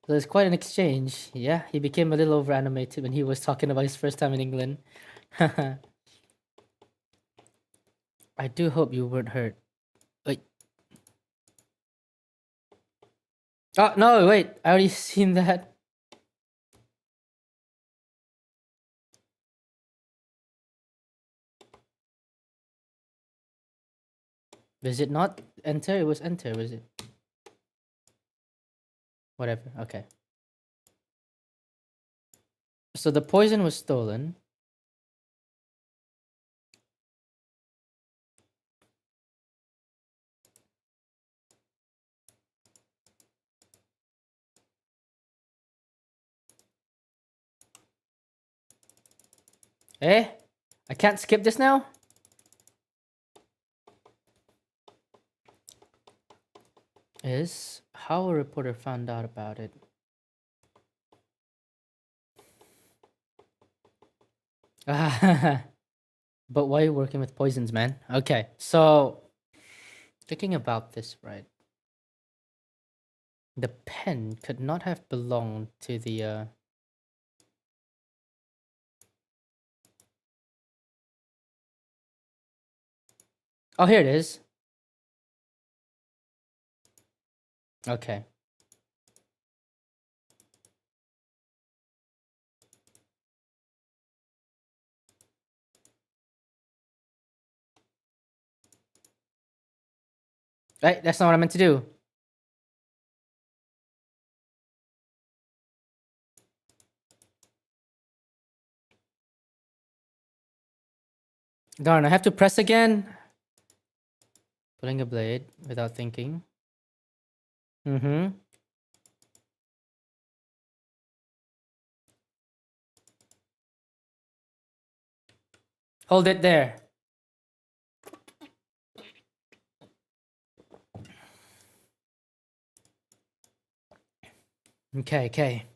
So it's quite an exchange. Yeah, he became a little over animated when he was talking about his first time in England. I do hope you weren't hurt. Wait. Oh, no, wait. I already seen that. Is it not enter? It was enter, was it? Whatever, okay. So the poison was stolen. Eh? I can't skip this now? Is how a reporter found out about it. But why are you working with poisons, man? Okay, so thinking about this, right? The pen could not have belonged to the Oh, here it is. Okay. Right, that's not what I meant to do. Darn, I have to press again. Pulling a blade without thinking. Mm-hmm. Hold it there. Okay, okay.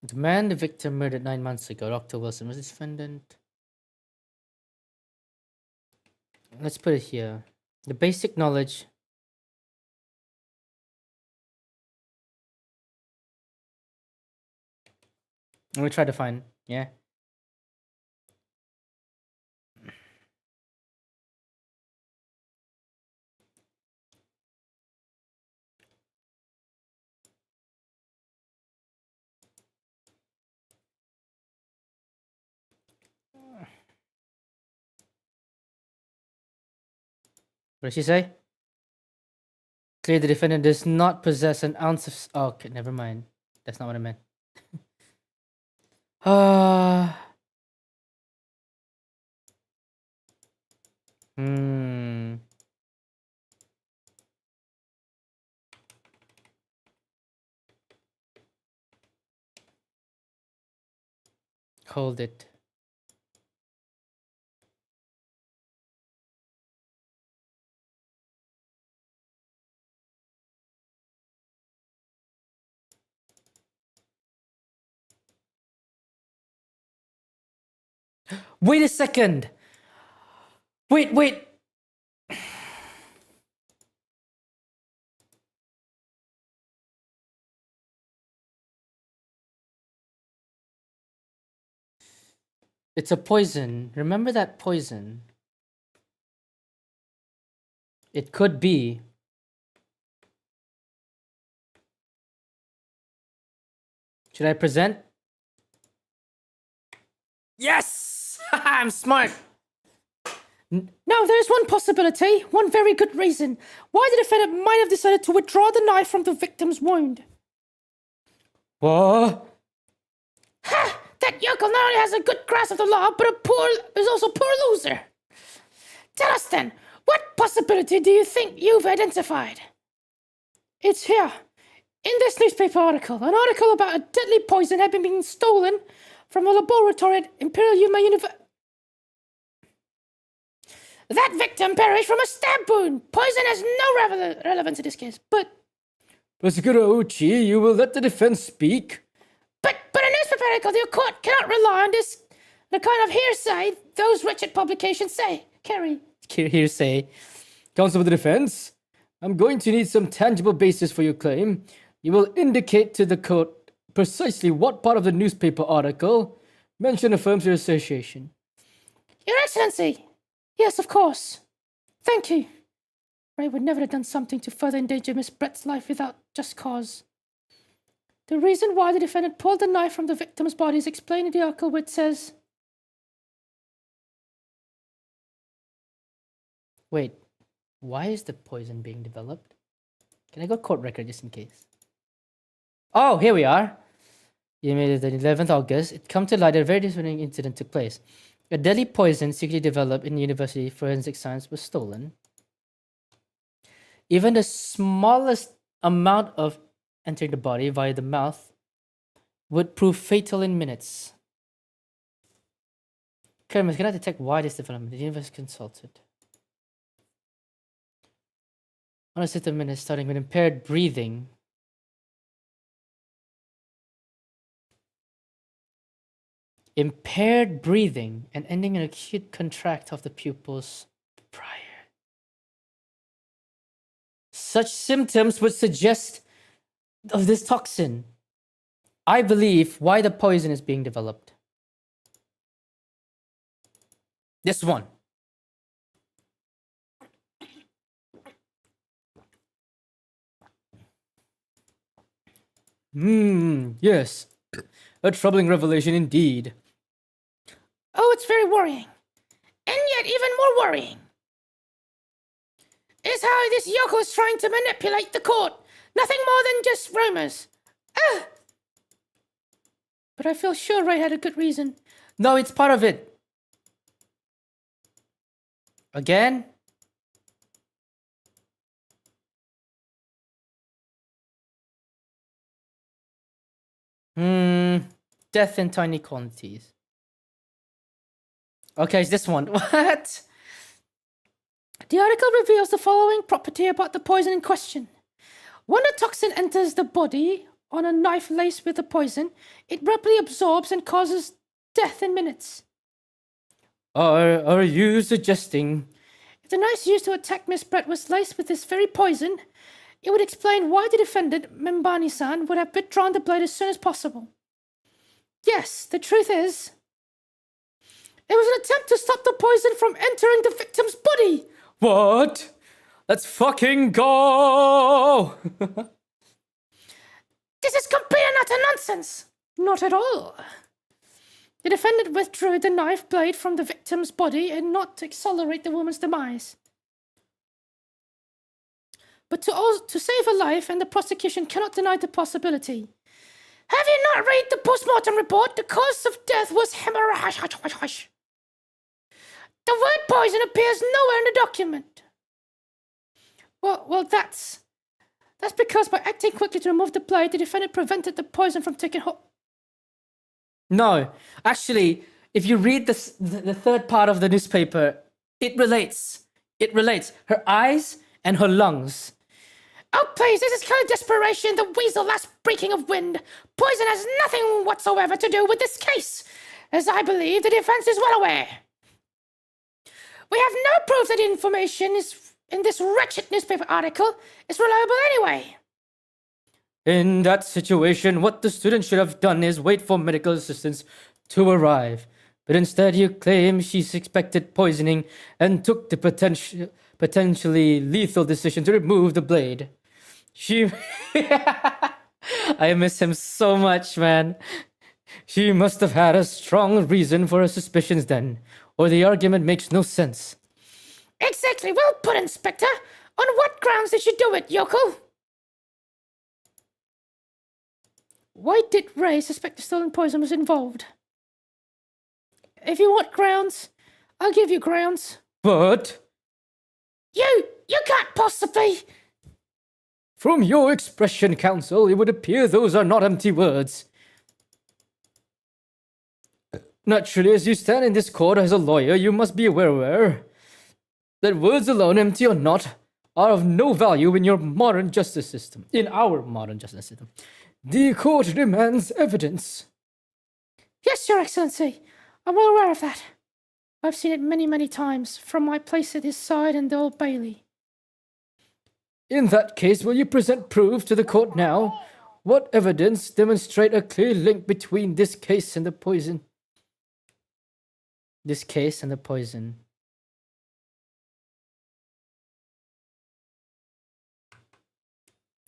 The man the victim murdered 9 months ago, Dr. Wilson, was the defendant. Let's put it here. The basic knowledge. Let me try to find, yeah. What did she say? Clearly, the defendant does not possess an ounce of... Oh, okay, never mind. That's not what I meant. Hmm. Hold it. Wait a second. Wait. It's a poison. Remember that poison? It could be. Should I present? Yes! I'm smart. Now, there's one possibility, one very good reason why the defendant might have decided to withdraw the knife from the victim's wound. What? Ha! That yokel not only has a good grasp of the law, but is also a poor loser. Tell us then, what possibility do you think you've identified? It's here. In this newspaper article, an article about a deadly poison having been stolen from a laboratory at Imperial Yuma University. That victim perished from a stab wound. Poison has no relevance in this case, but... Prosecutor Uchi, you will let the defense speak? But a newspaper article, the court cannot rely on this, the kind of hearsay those wretched publications carry. Hearsay. Counsel for the defense, I'm going to need some tangible basis for your claim. You will indicate to the court precisely what part of the newspaper article mention affirms your association. Your Excellency! Yes, of course. Thank you. Ray would never have done something to further endanger Miss Brett's life without just cause. The reason why the defendant pulled the knife from the victim's body is explained in the article, which says... Wait, why is the poison being developed? Can I go court record just in case? Oh, here we are. You made it the 11th August. It come to light that a very disappointing incident took place. A deadly poison secretly developed in university forensic science was stolen. Even the smallest amount of entering the body via the mouth would prove fatal in minutes. Cameras cannot detect why this development. The university consulted. On a set of minutes starting with impaired breathing. Impaired breathing and ending in acute contract of the pupils prior. Such symptoms would suggest of this toxin. I believe why the poison is being developed. This one. Yes. A troubling revelation indeed. Oh, it's very worrying. And yet even more worrying is how this Yoko is trying to manipulate the court. Nothing more than just rumors. But I feel sure Ray had a good reason. No, it's part of it. Again? Death in tiny quantities. Okay, it's this one. What? The article reveals the following property about the poison in question. When the toxin enters the body on a knife laced with the poison, it rapidly absorbs and causes death in minutes. Are you suggesting? If the knife used to attack Miss Brett was laced with this very poison, it would explain why the defendant, Membani-san, would have withdrawn the blade as soon as possible. Yes, the truth is, it was an attempt to stop the poison from entering the victim's body. What? Let's fucking go! This is complete and utter nonsense. Not at all. The defendant withdrew the knife blade from the victim's body and not to accelerate the woman's demise, but to save her life, and the prosecution cannot deny the possibility. Have you not read the post-mortem report? The cause of death was hemorrhage. The word poison appears nowhere in the document. Well, that's because by acting quickly to remove the blade, the defendant prevented the poison from taking hold. No, actually, if you read the third part of the newspaper, it relates. It relates. Her eyes and her lungs. Oh, please, this is kind of desperation, the weasel last breaking of wind. Poison has nothing whatsoever to do with this case, as I believe the defense is well aware. We have no proof that the information is in this wretched newspaper article is reliable anyway. In that situation, what the student should have done is wait for medical assistance to arrive. But instead, you claim she suspected poisoning and took the potentially lethal decision to remove the blade. I miss him so much, man. She must have had a strong reason for her suspicions then, or the argument makes no sense. Exactly, well put, Inspector. On what grounds did you do it, Yoko? Why did Ray suspect the stolen poison was involved? If you want grounds, I'll give you grounds. But... You can't possibly... From your expression, counsel, it would appear those are not empty words. Naturally, as you stand in this court as a lawyer, you must be aware that words alone, empty or not, are of no value in your modern justice system. In our modern justice system. The court demands evidence. Yes, Your Excellency. I'm well aware of that. I've seen it many, many times, from my place at his side and the Old Bailey. In that case, will you present proof to the court now? What evidence demonstrate a clear link between this case and the poison? This case and the poison.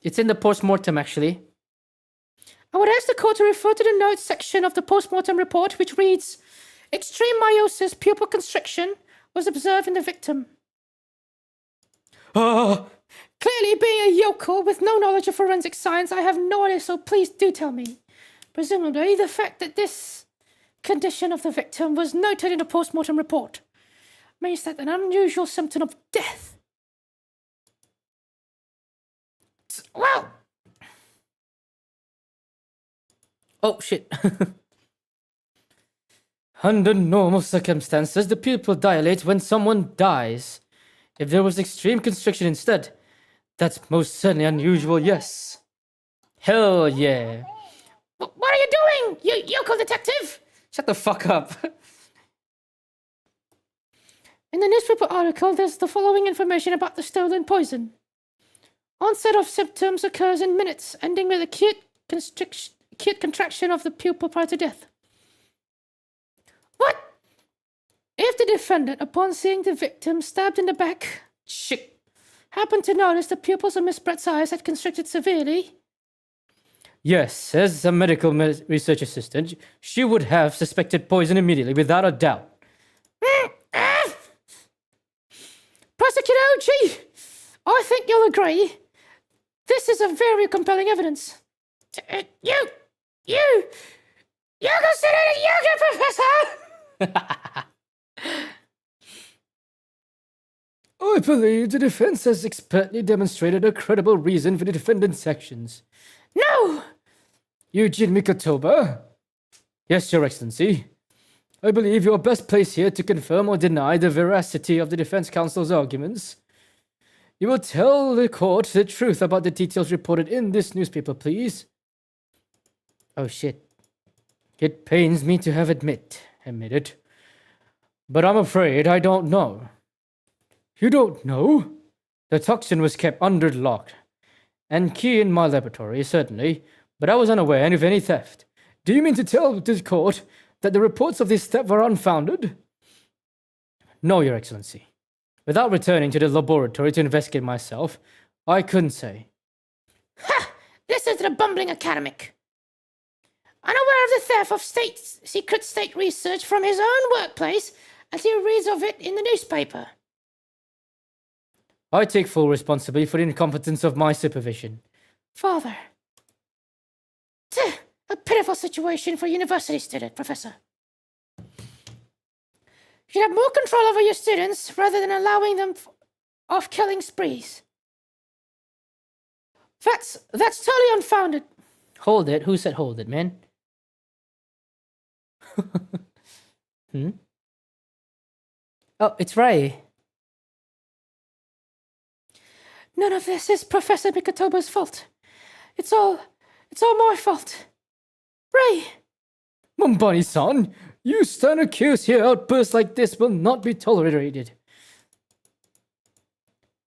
It's in the post-mortem, actually. I would ask the court to refer to the notes section of the post-mortem report, which reads, extreme meiosis pupil constriction was observed in the victim. Clearly, being a yokel with no knowledge of forensic science, I have no idea, so please do tell me. Presumably, the fact that this condition of the victim was noted in the post-mortem report means that an unusual symptom of death. Well... Oh, shit. Under normal circumstances, the pupil dilates when someone dies. If there was extreme constriction instead, that's most certainly unusual, yes. Hell yeah. What are you doing, you yokel detective? Shut the fuck up. In the newspaper article, there's the following information about the stolen poison. Onset of symptoms occurs in minutes, ending with acute contraction of the pupil prior to death. What? If the defendant, upon seeing the victim stabbed in the back, happened to notice the pupils of Miss Brett's eyes had constricted severely... Yes, as a medical research assistant, she would have suspected poison immediately, without a doubt. Prosecutor OG, I think you'll agree. This is a very compelling evidence. You consider it yoga, Professor? I believe the defense has expertly demonstrated a credible reason for the defendant's actions. No! Eugene Mikotoba? Yes, Your Excellency. I believe you are best placed here to confirm or deny the veracity of the defense counsel's arguments. You will tell the court the truth about the details reported in this newspaper, please. Oh shit. It pains me to have admitted. But I'm afraid I don't know. You don't know? The toxin was kept under lock and key in my laboratory, certainly, but I was unaware of any theft. Do you mean to tell the court that the reports of this theft were unfounded? No, Your Excellency. Without returning to the laboratory to investigate myself, I couldn't say. Ha! Listen to the bumbling academic. Unaware of the theft of secret state research from his own workplace as he reads of it in the newspaper. I take full responsibility for the incompetence of my supervision. Father. A pitiful situation for a university student, Professor. You should have more control over your students rather than allowing them off killing sprees. That's totally unfounded. Hold it. Who said hold it, man? Oh, it's Ray. None of this is Professor Mikotoba's fault. It's all my fault. Ray! Mumbani-san, you stern accused here. Outbursts like this will not be tolerated.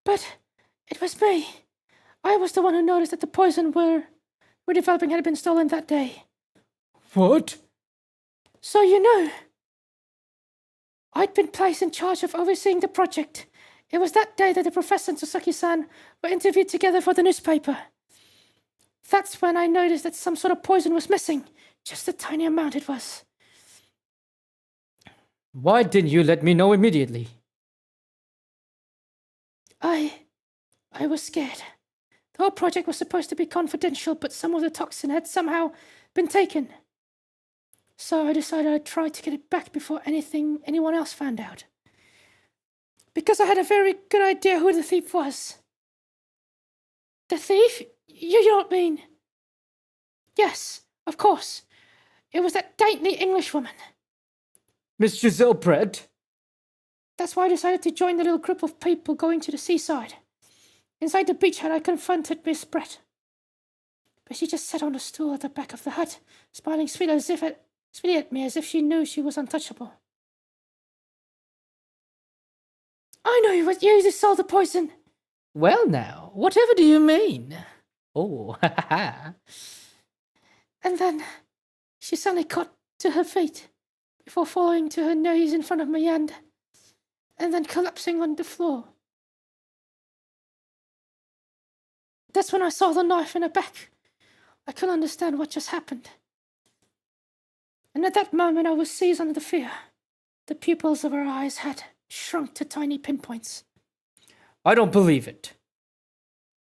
But it was me. I was the one who noticed that the poison we're developing had been stolen that day. What? So you know. I'd been placed in charge of overseeing the project. It was that day that the professor and Sasaki-san were interviewed together for the newspaper. That's when I noticed that some sort of poison was missing. Just a tiny amount it was. Why didn't you let me know immediately? I was scared. The whole project was supposed to be confidential, but some of the toxin had somehow been taken. So I decided I'd try to get it back before anyone else found out. Because I had a very good idea who the thief was. The thief? You don't mean... Yes, of course. It was that dainty Englishwoman. Miss Giselle Brett? That's why I decided to join the little group of people going to the seaside. Inside the beach hut, I confronted Miss Brett. But she just sat on a stool at the back of the hut, smiling sweetly at me as if she knew she was untouchable. I know you who sold the poison. Well now, whatever do you mean? Oh, ha ha ha. And then she suddenly caught to her feet before falling to her knees in front of me and then collapsing on the floor. That's when I saw the knife in her back. I couldn't understand what just happened. And at that moment I was seized under the fear. The pupils of her eyes had shrunk to tiny pinpoints. I don't believe it.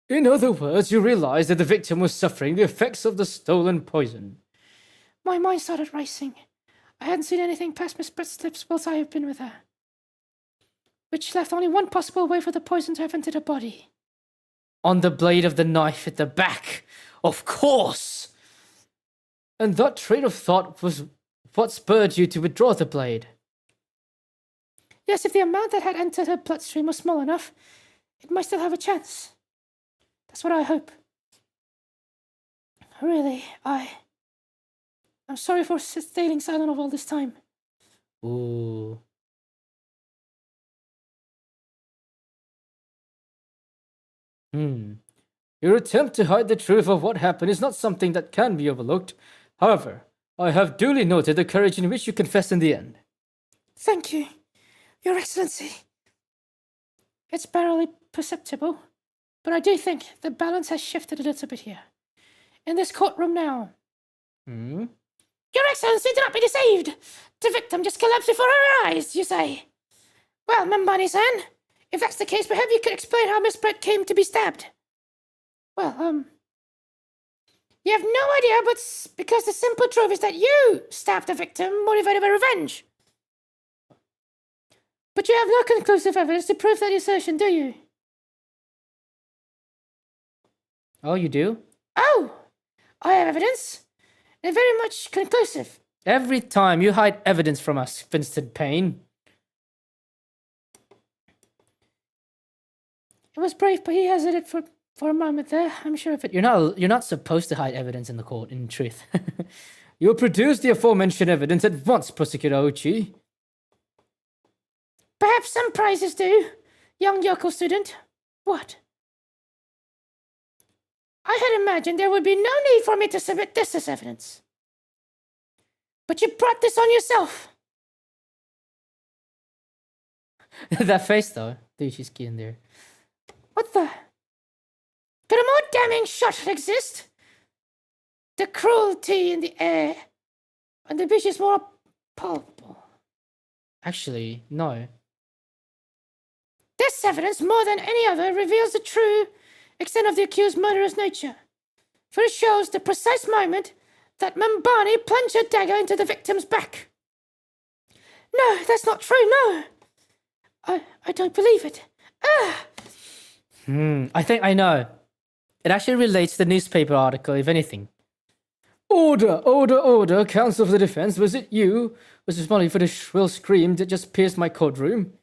In other words, you realized that the victim was suffering the effects of the stolen poison. My mind started racing. I hadn't seen anything past Miss Brett's lips whilst I have been with her, which left only one possible way for the poison to have entered her body. On the blade of the knife at the back, of course! And that train of thought was what spurred you to withdraw the blade. Yes, if the amount that had entered her bloodstream was small enough, it might still have a chance. That's what I hope. Really, I'm sorry for staying silent all this time. Ooh. Your attempt to hide the truth of what happened is not something that can be overlooked. However, I have duly noted the courage in which you confessed in the end. Thank you, Your Excellency. It's barely perceptible, but I do think the balance has shifted a little bit here. In this courtroom now. Your Excellency, do not be deceived! The victim just collapsed before our eyes, you say? Well, Membani-san, if that's the case, perhaps you could explain how Miss Brett came to be stabbed. Well, you have no idea, but because the simple truth is that you stabbed the victim motivated by revenge. But you have no conclusive evidence to prove that assertion, do you? Oh, you do? Oh, I have evidence. And very much conclusive. Every time you hide evidence from us, Vincent Payne. It was brave, but he hesitated for a moment there. I'm sure of it. You're not supposed to hide evidence in the court, in truth. You'll produce the aforementioned evidence at once, Prosecutor Ochi. Perhaps some prizes do, young yokel student. What? I had imagined there would be no need for me to submit this as evidence. But you brought this on yourself. That face, though. Dude, she's key in there. What the? Could a more damning shot exist? The cruelty in the air, and the bitch is more palpable. Actually, no. This evidence, more than any other, reveals the true extent of the accused's murderous nature, for it shows the precise moment that Membani plunged her dagger into the victim's back. No, that's not true, no. I don't believe it. I think I know. It actually relates to the newspaper article, if anything. Order, order, order, counsel for the defense. Was it you? Was responsible for the shrill scream that just pierced my courtroom?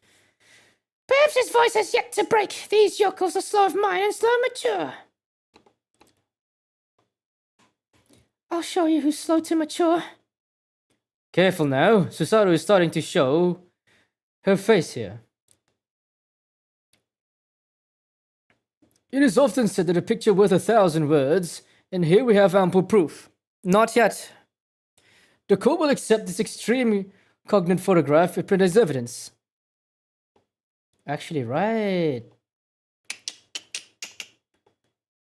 Perhaps his voice has yet to break. These yokels are slow of mind and slow mature. I'll show you who's slow to mature. Careful now. Susaru is starting to show her face here. It is often said that a picture worth 1,000 words, and here we have ample proof. Not yet. The court will accept this extreme cognate photograph if printed as evidence. Actually, right.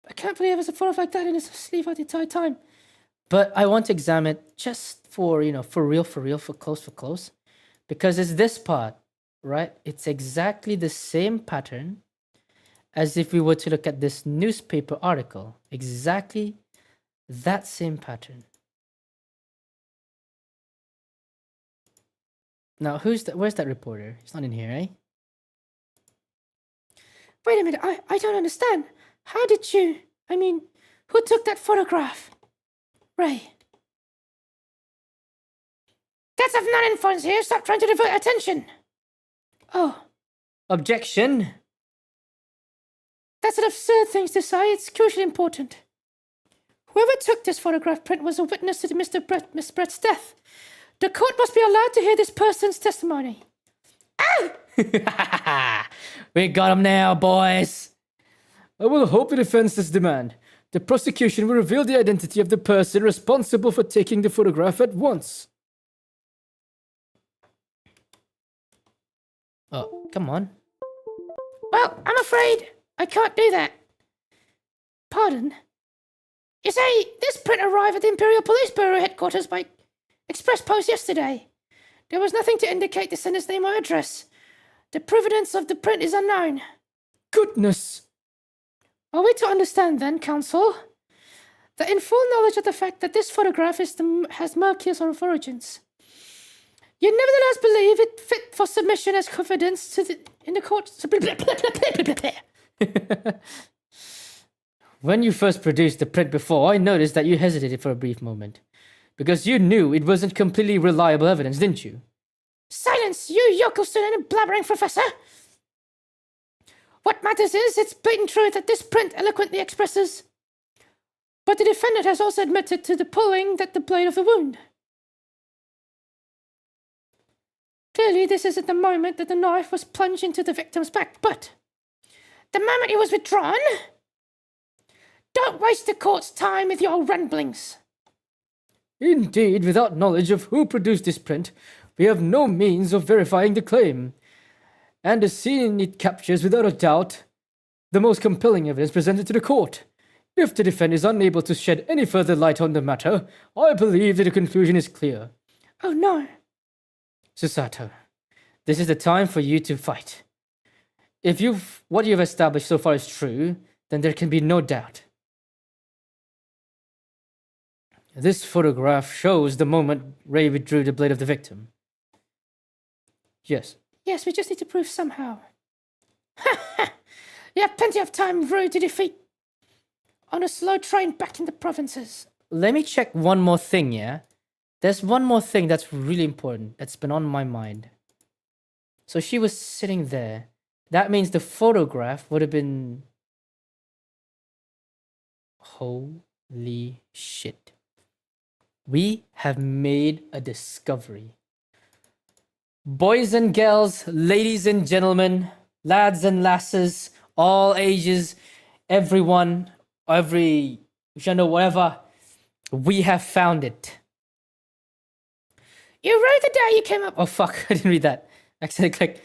I can't believe there's a photo like that in his sleeve the entire time. But I want to examine it just for, for real, for close. Because it's this part, right? It's exactly the same pattern as if we were to look at this newspaper article. Exactly that same pattern. Now, where's that reporter? He's not in here, eh? Wait a minute, I don't understand. How did you... who took that photograph? Ray. That's of none influence here. Stop trying to divert attention. Oh. Objection. That's an absurd thing to say. It's crucially important. Whoever took this photograph print was a witness to Miss Brett's death. The court must be allowed to hear this person's testimony. Ah! We got him now, boys. I will hope the defense this demand. The prosecution will reveal the identity of the person responsible for taking the photograph at once. Oh, come on. Well, I'm afraid I can't do that. Pardon? You say this print arrived at the Imperial Police Bureau headquarters by express post yesterday. There was nothing to indicate the sender's name or address. The provenance of the print is unknown. Goodness! Are we to understand then, Counsel, that in full knowledge of the fact that this photograph has murky sort of origins, you nevertheless believe it fit for submission as evidence in the court? When you first produced the print before, I noticed that you hesitated for a brief moment. Because you knew it wasn't completely reliable evidence, didn't you? Silence, you yokel student and blabbering professor! What matters is, it's blatant truth that this print eloquently expresses. But the defendant has also admitted to the pulling at the blade of the wound. Clearly, this isn't the moment that the knife was plunged into the victim's back, but the moment it was withdrawn. Don't waste the court's time with your ramblings. Indeed, without knowledge of who produced this print, we have no means of verifying the claim. And the scene it captures, without a doubt, the most compelling evidence presented to the court. If the defendant is unable to shed any further light on the matter, I believe that the conclusion is clear. Oh no. Susato, this is the time for you to fight. If what you've established so far is true, then there can be no doubt. This photograph shows the moment Ray withdrew the blade of the victim. Yes. Yes, we just need to prove somehow. Ha ha! You have plenty of time, Rue, to defeat on a slow train back in the provinces. Let me check one more thing, yeah? There's one more thing that's really important that's been on my mind. So she was sitting there. That means the photograph would have been... Holy shit. We have made a discovery. Boys and girls, ladies and gentlemen, lads and lasses, all ages, everyone, every gender, whatever, we have found it. You wrote the day you came up. Oh fuck, I didn't read that. Accidentally clicked.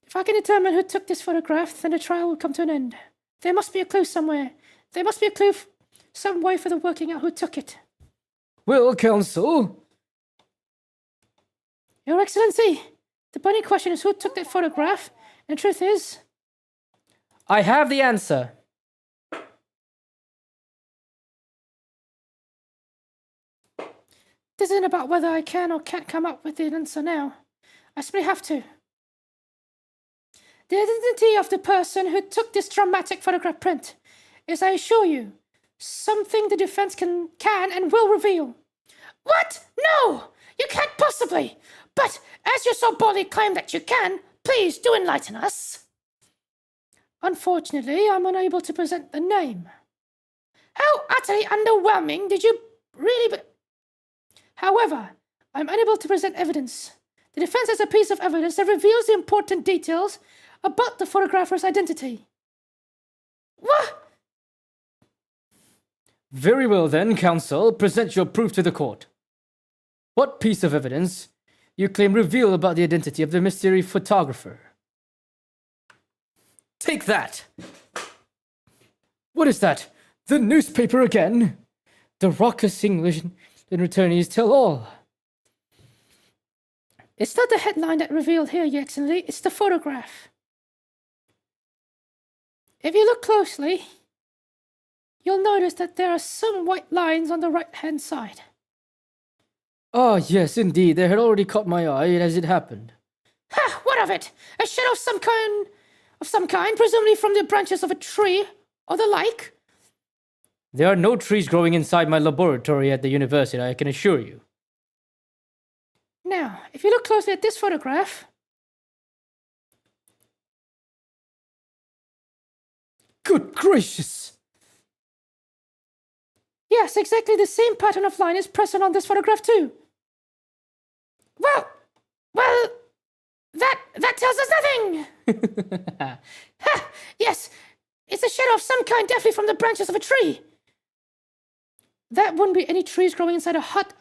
If I can determine who took this photograph, then the trial will come to an end. There must be a clue somewhere. There must be a clue, some way for the working out who took it. Well, counsel. Your Excellency, the burning question is who took that photograph, and the truth is... I have the answer. This isn't about whether I can or can't come up with the answer now. I simply have to. The identity of the person who took this dramatic photograph print is, I assure you, something the defense can and will reveal. What? No! You can't possibly! But as you so boldly claim that you can, please do enlighten us. Unfortunately, I'm unable to present the name. How utterly underwhelming did you really... However, I'm unable to present evidence. The defense has a piece of evidence that reveals the important details about the photographer's identity. What? Very well then, counsel. Present your proof to the court. What piece of evidence you claim reveal about the identity of the mystery photographer? Take that! What is that? The newspaper again? The raucous English and returnees tell all. It's not the headline that revealed here, Your Excellency. It's the photograph. If you look closely, you'll notice that there are some white lines on the right-hand side. Ah, yes, indeed. They had already caught my eye as it happened. Ha! What of it? A shadow of some kind, presumably from the branches of a tree or the like? There are no trees growing inside my laboratory at the university, I can assure you. Now, if you look closely at this photograph... Good gracious! Yes, exactly the same pattern of line is present on this photograph too. Well, that tells us nothing! Ha! Yes, it's a shadow of some kind, definitely from the branches of a tree. That wouldn't be any trees growing inside a hut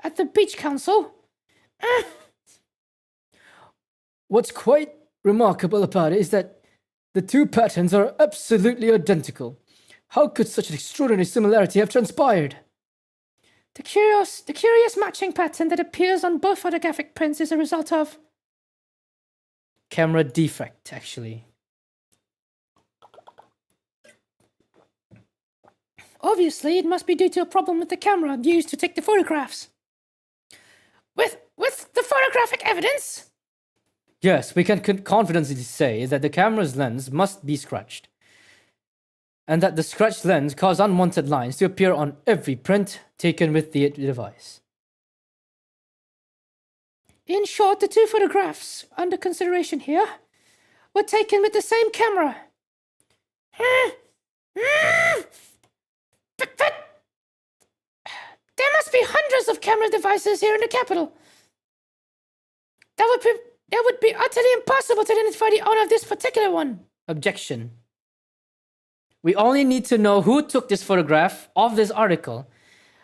at the beach, Council. What's quite remarkable about it is that the two patterns are absolutely identical. How could such an extraordinary similarity have transpired? The curious matching pattern that appears on both photographic prints is a result of Camera defect, actually. Obviously, it must be due to a problem with the camera used to take the photographs. With the photographic evidence? Yes, we can confidently say that the camera's lens must be scratched, and that the scratched lens caused unwanted lines to appear on every print taken with the device. In short, the two photographs under consideration here were taken with the same camera. But there must be hundreds of camera devices here in the capital. That would be utterly impossible to identify the owner of this particular one. Objection. We only need to know who took this photograph of this article.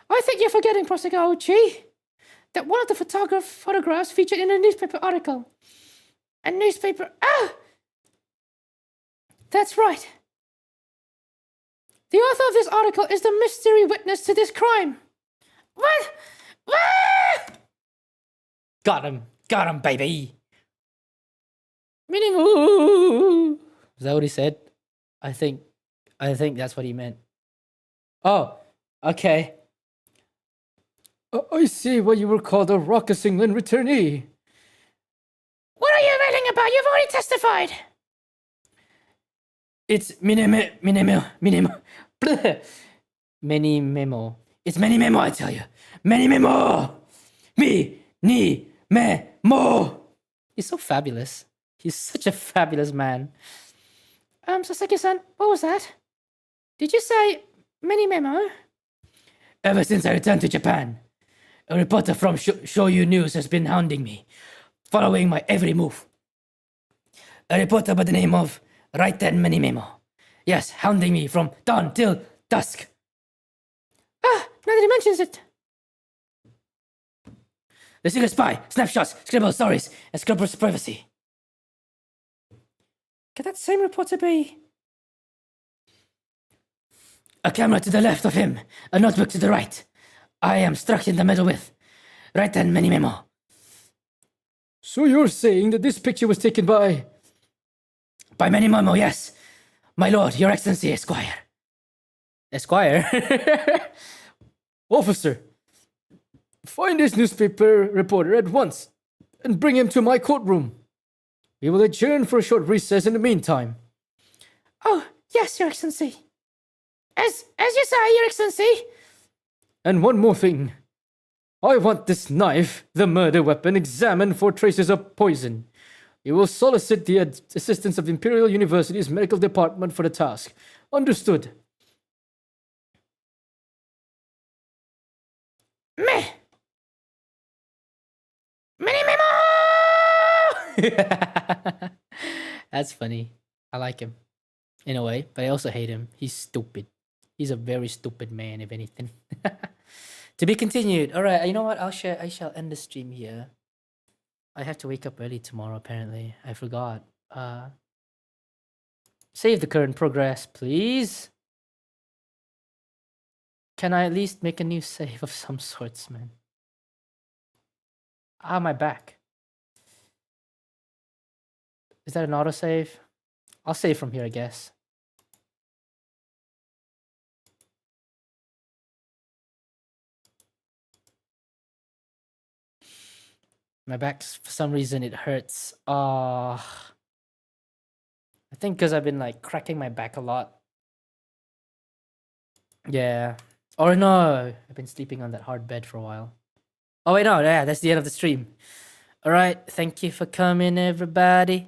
I think you're forgetting, Protato, that one of the photographs featured in a newspaper article. A newspaper... That's right. The author of this article is the mystery witness to this crime. What? Got him, baby. Meaning, Is that what he said? I think that's what he meant. Oh, okay. I see why you were called a raucous England returnee. what are you railing about? You've already testified. It's mini memo. It's many memo, I tell you. Many memo. Mo. He's so fabulous. He's such a fabulous man. Sasaki-san, what was that? Did you say mini memo? Ever since I returned to Japan, a reporter from Shoyu News has been hounding me, following my every move. A reporter by the name of Right Then Many Memo. Yes, hounding me from dawn till dusk. Now that he mentions it. The secret spy, snapshots, scribbled stories, and scrupulous privacy. Could that same reporter be... A camera to the left of him, a notebook to the right. I am struck in the middle with Right Then Many Memo. So you're saying that this picture was taken by... By Many Memo, yes. My lord, your excellency, Esquire. Esquire? Officer, find this newspaper reporter at once and bring him to my courtroom. We will adjourn for a short recess in the meantime. Oh, yes, your excellency. As you say, your excellency. And one more thing. I want this knife, the murder weapon, examined for traces of poison. We will solicit the assistance of the Imperial University's medical department for the task. Understood. Meh. Mini memo! That's funny. I like him in a way, but I also hate him. He's stupid. He's a very stupid man, if anything. To be continued. All right, you know what? I shall end the stream here. I have to wake up early tomorrow, apparently. I forgot. Save the current progress, please. Can I at least make a new save of some sorts, man? Ah, my back. Is that an autosave? I'll save from here, I guess. My back, for some reason, it hurts. I think because I've been like cracking my back a lot. Yeah. Or no, I've been sleeping on that hard bed for a while. Oh wait, no, yeah, that's the end of the stream. All right, thank you for coming, everybody.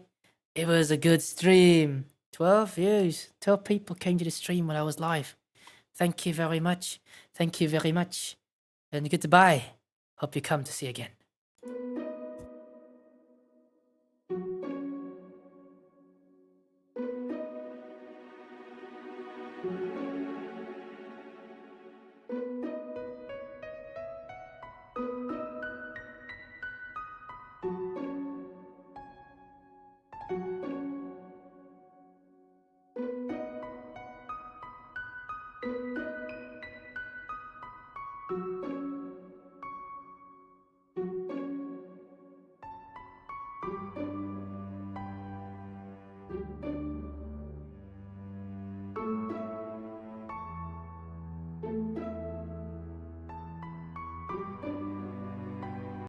It was a good stream. 12 views. 12 people came to the stream when I was live. Thank you very much. Thank you very much. And goodbye. Hope you come to see again.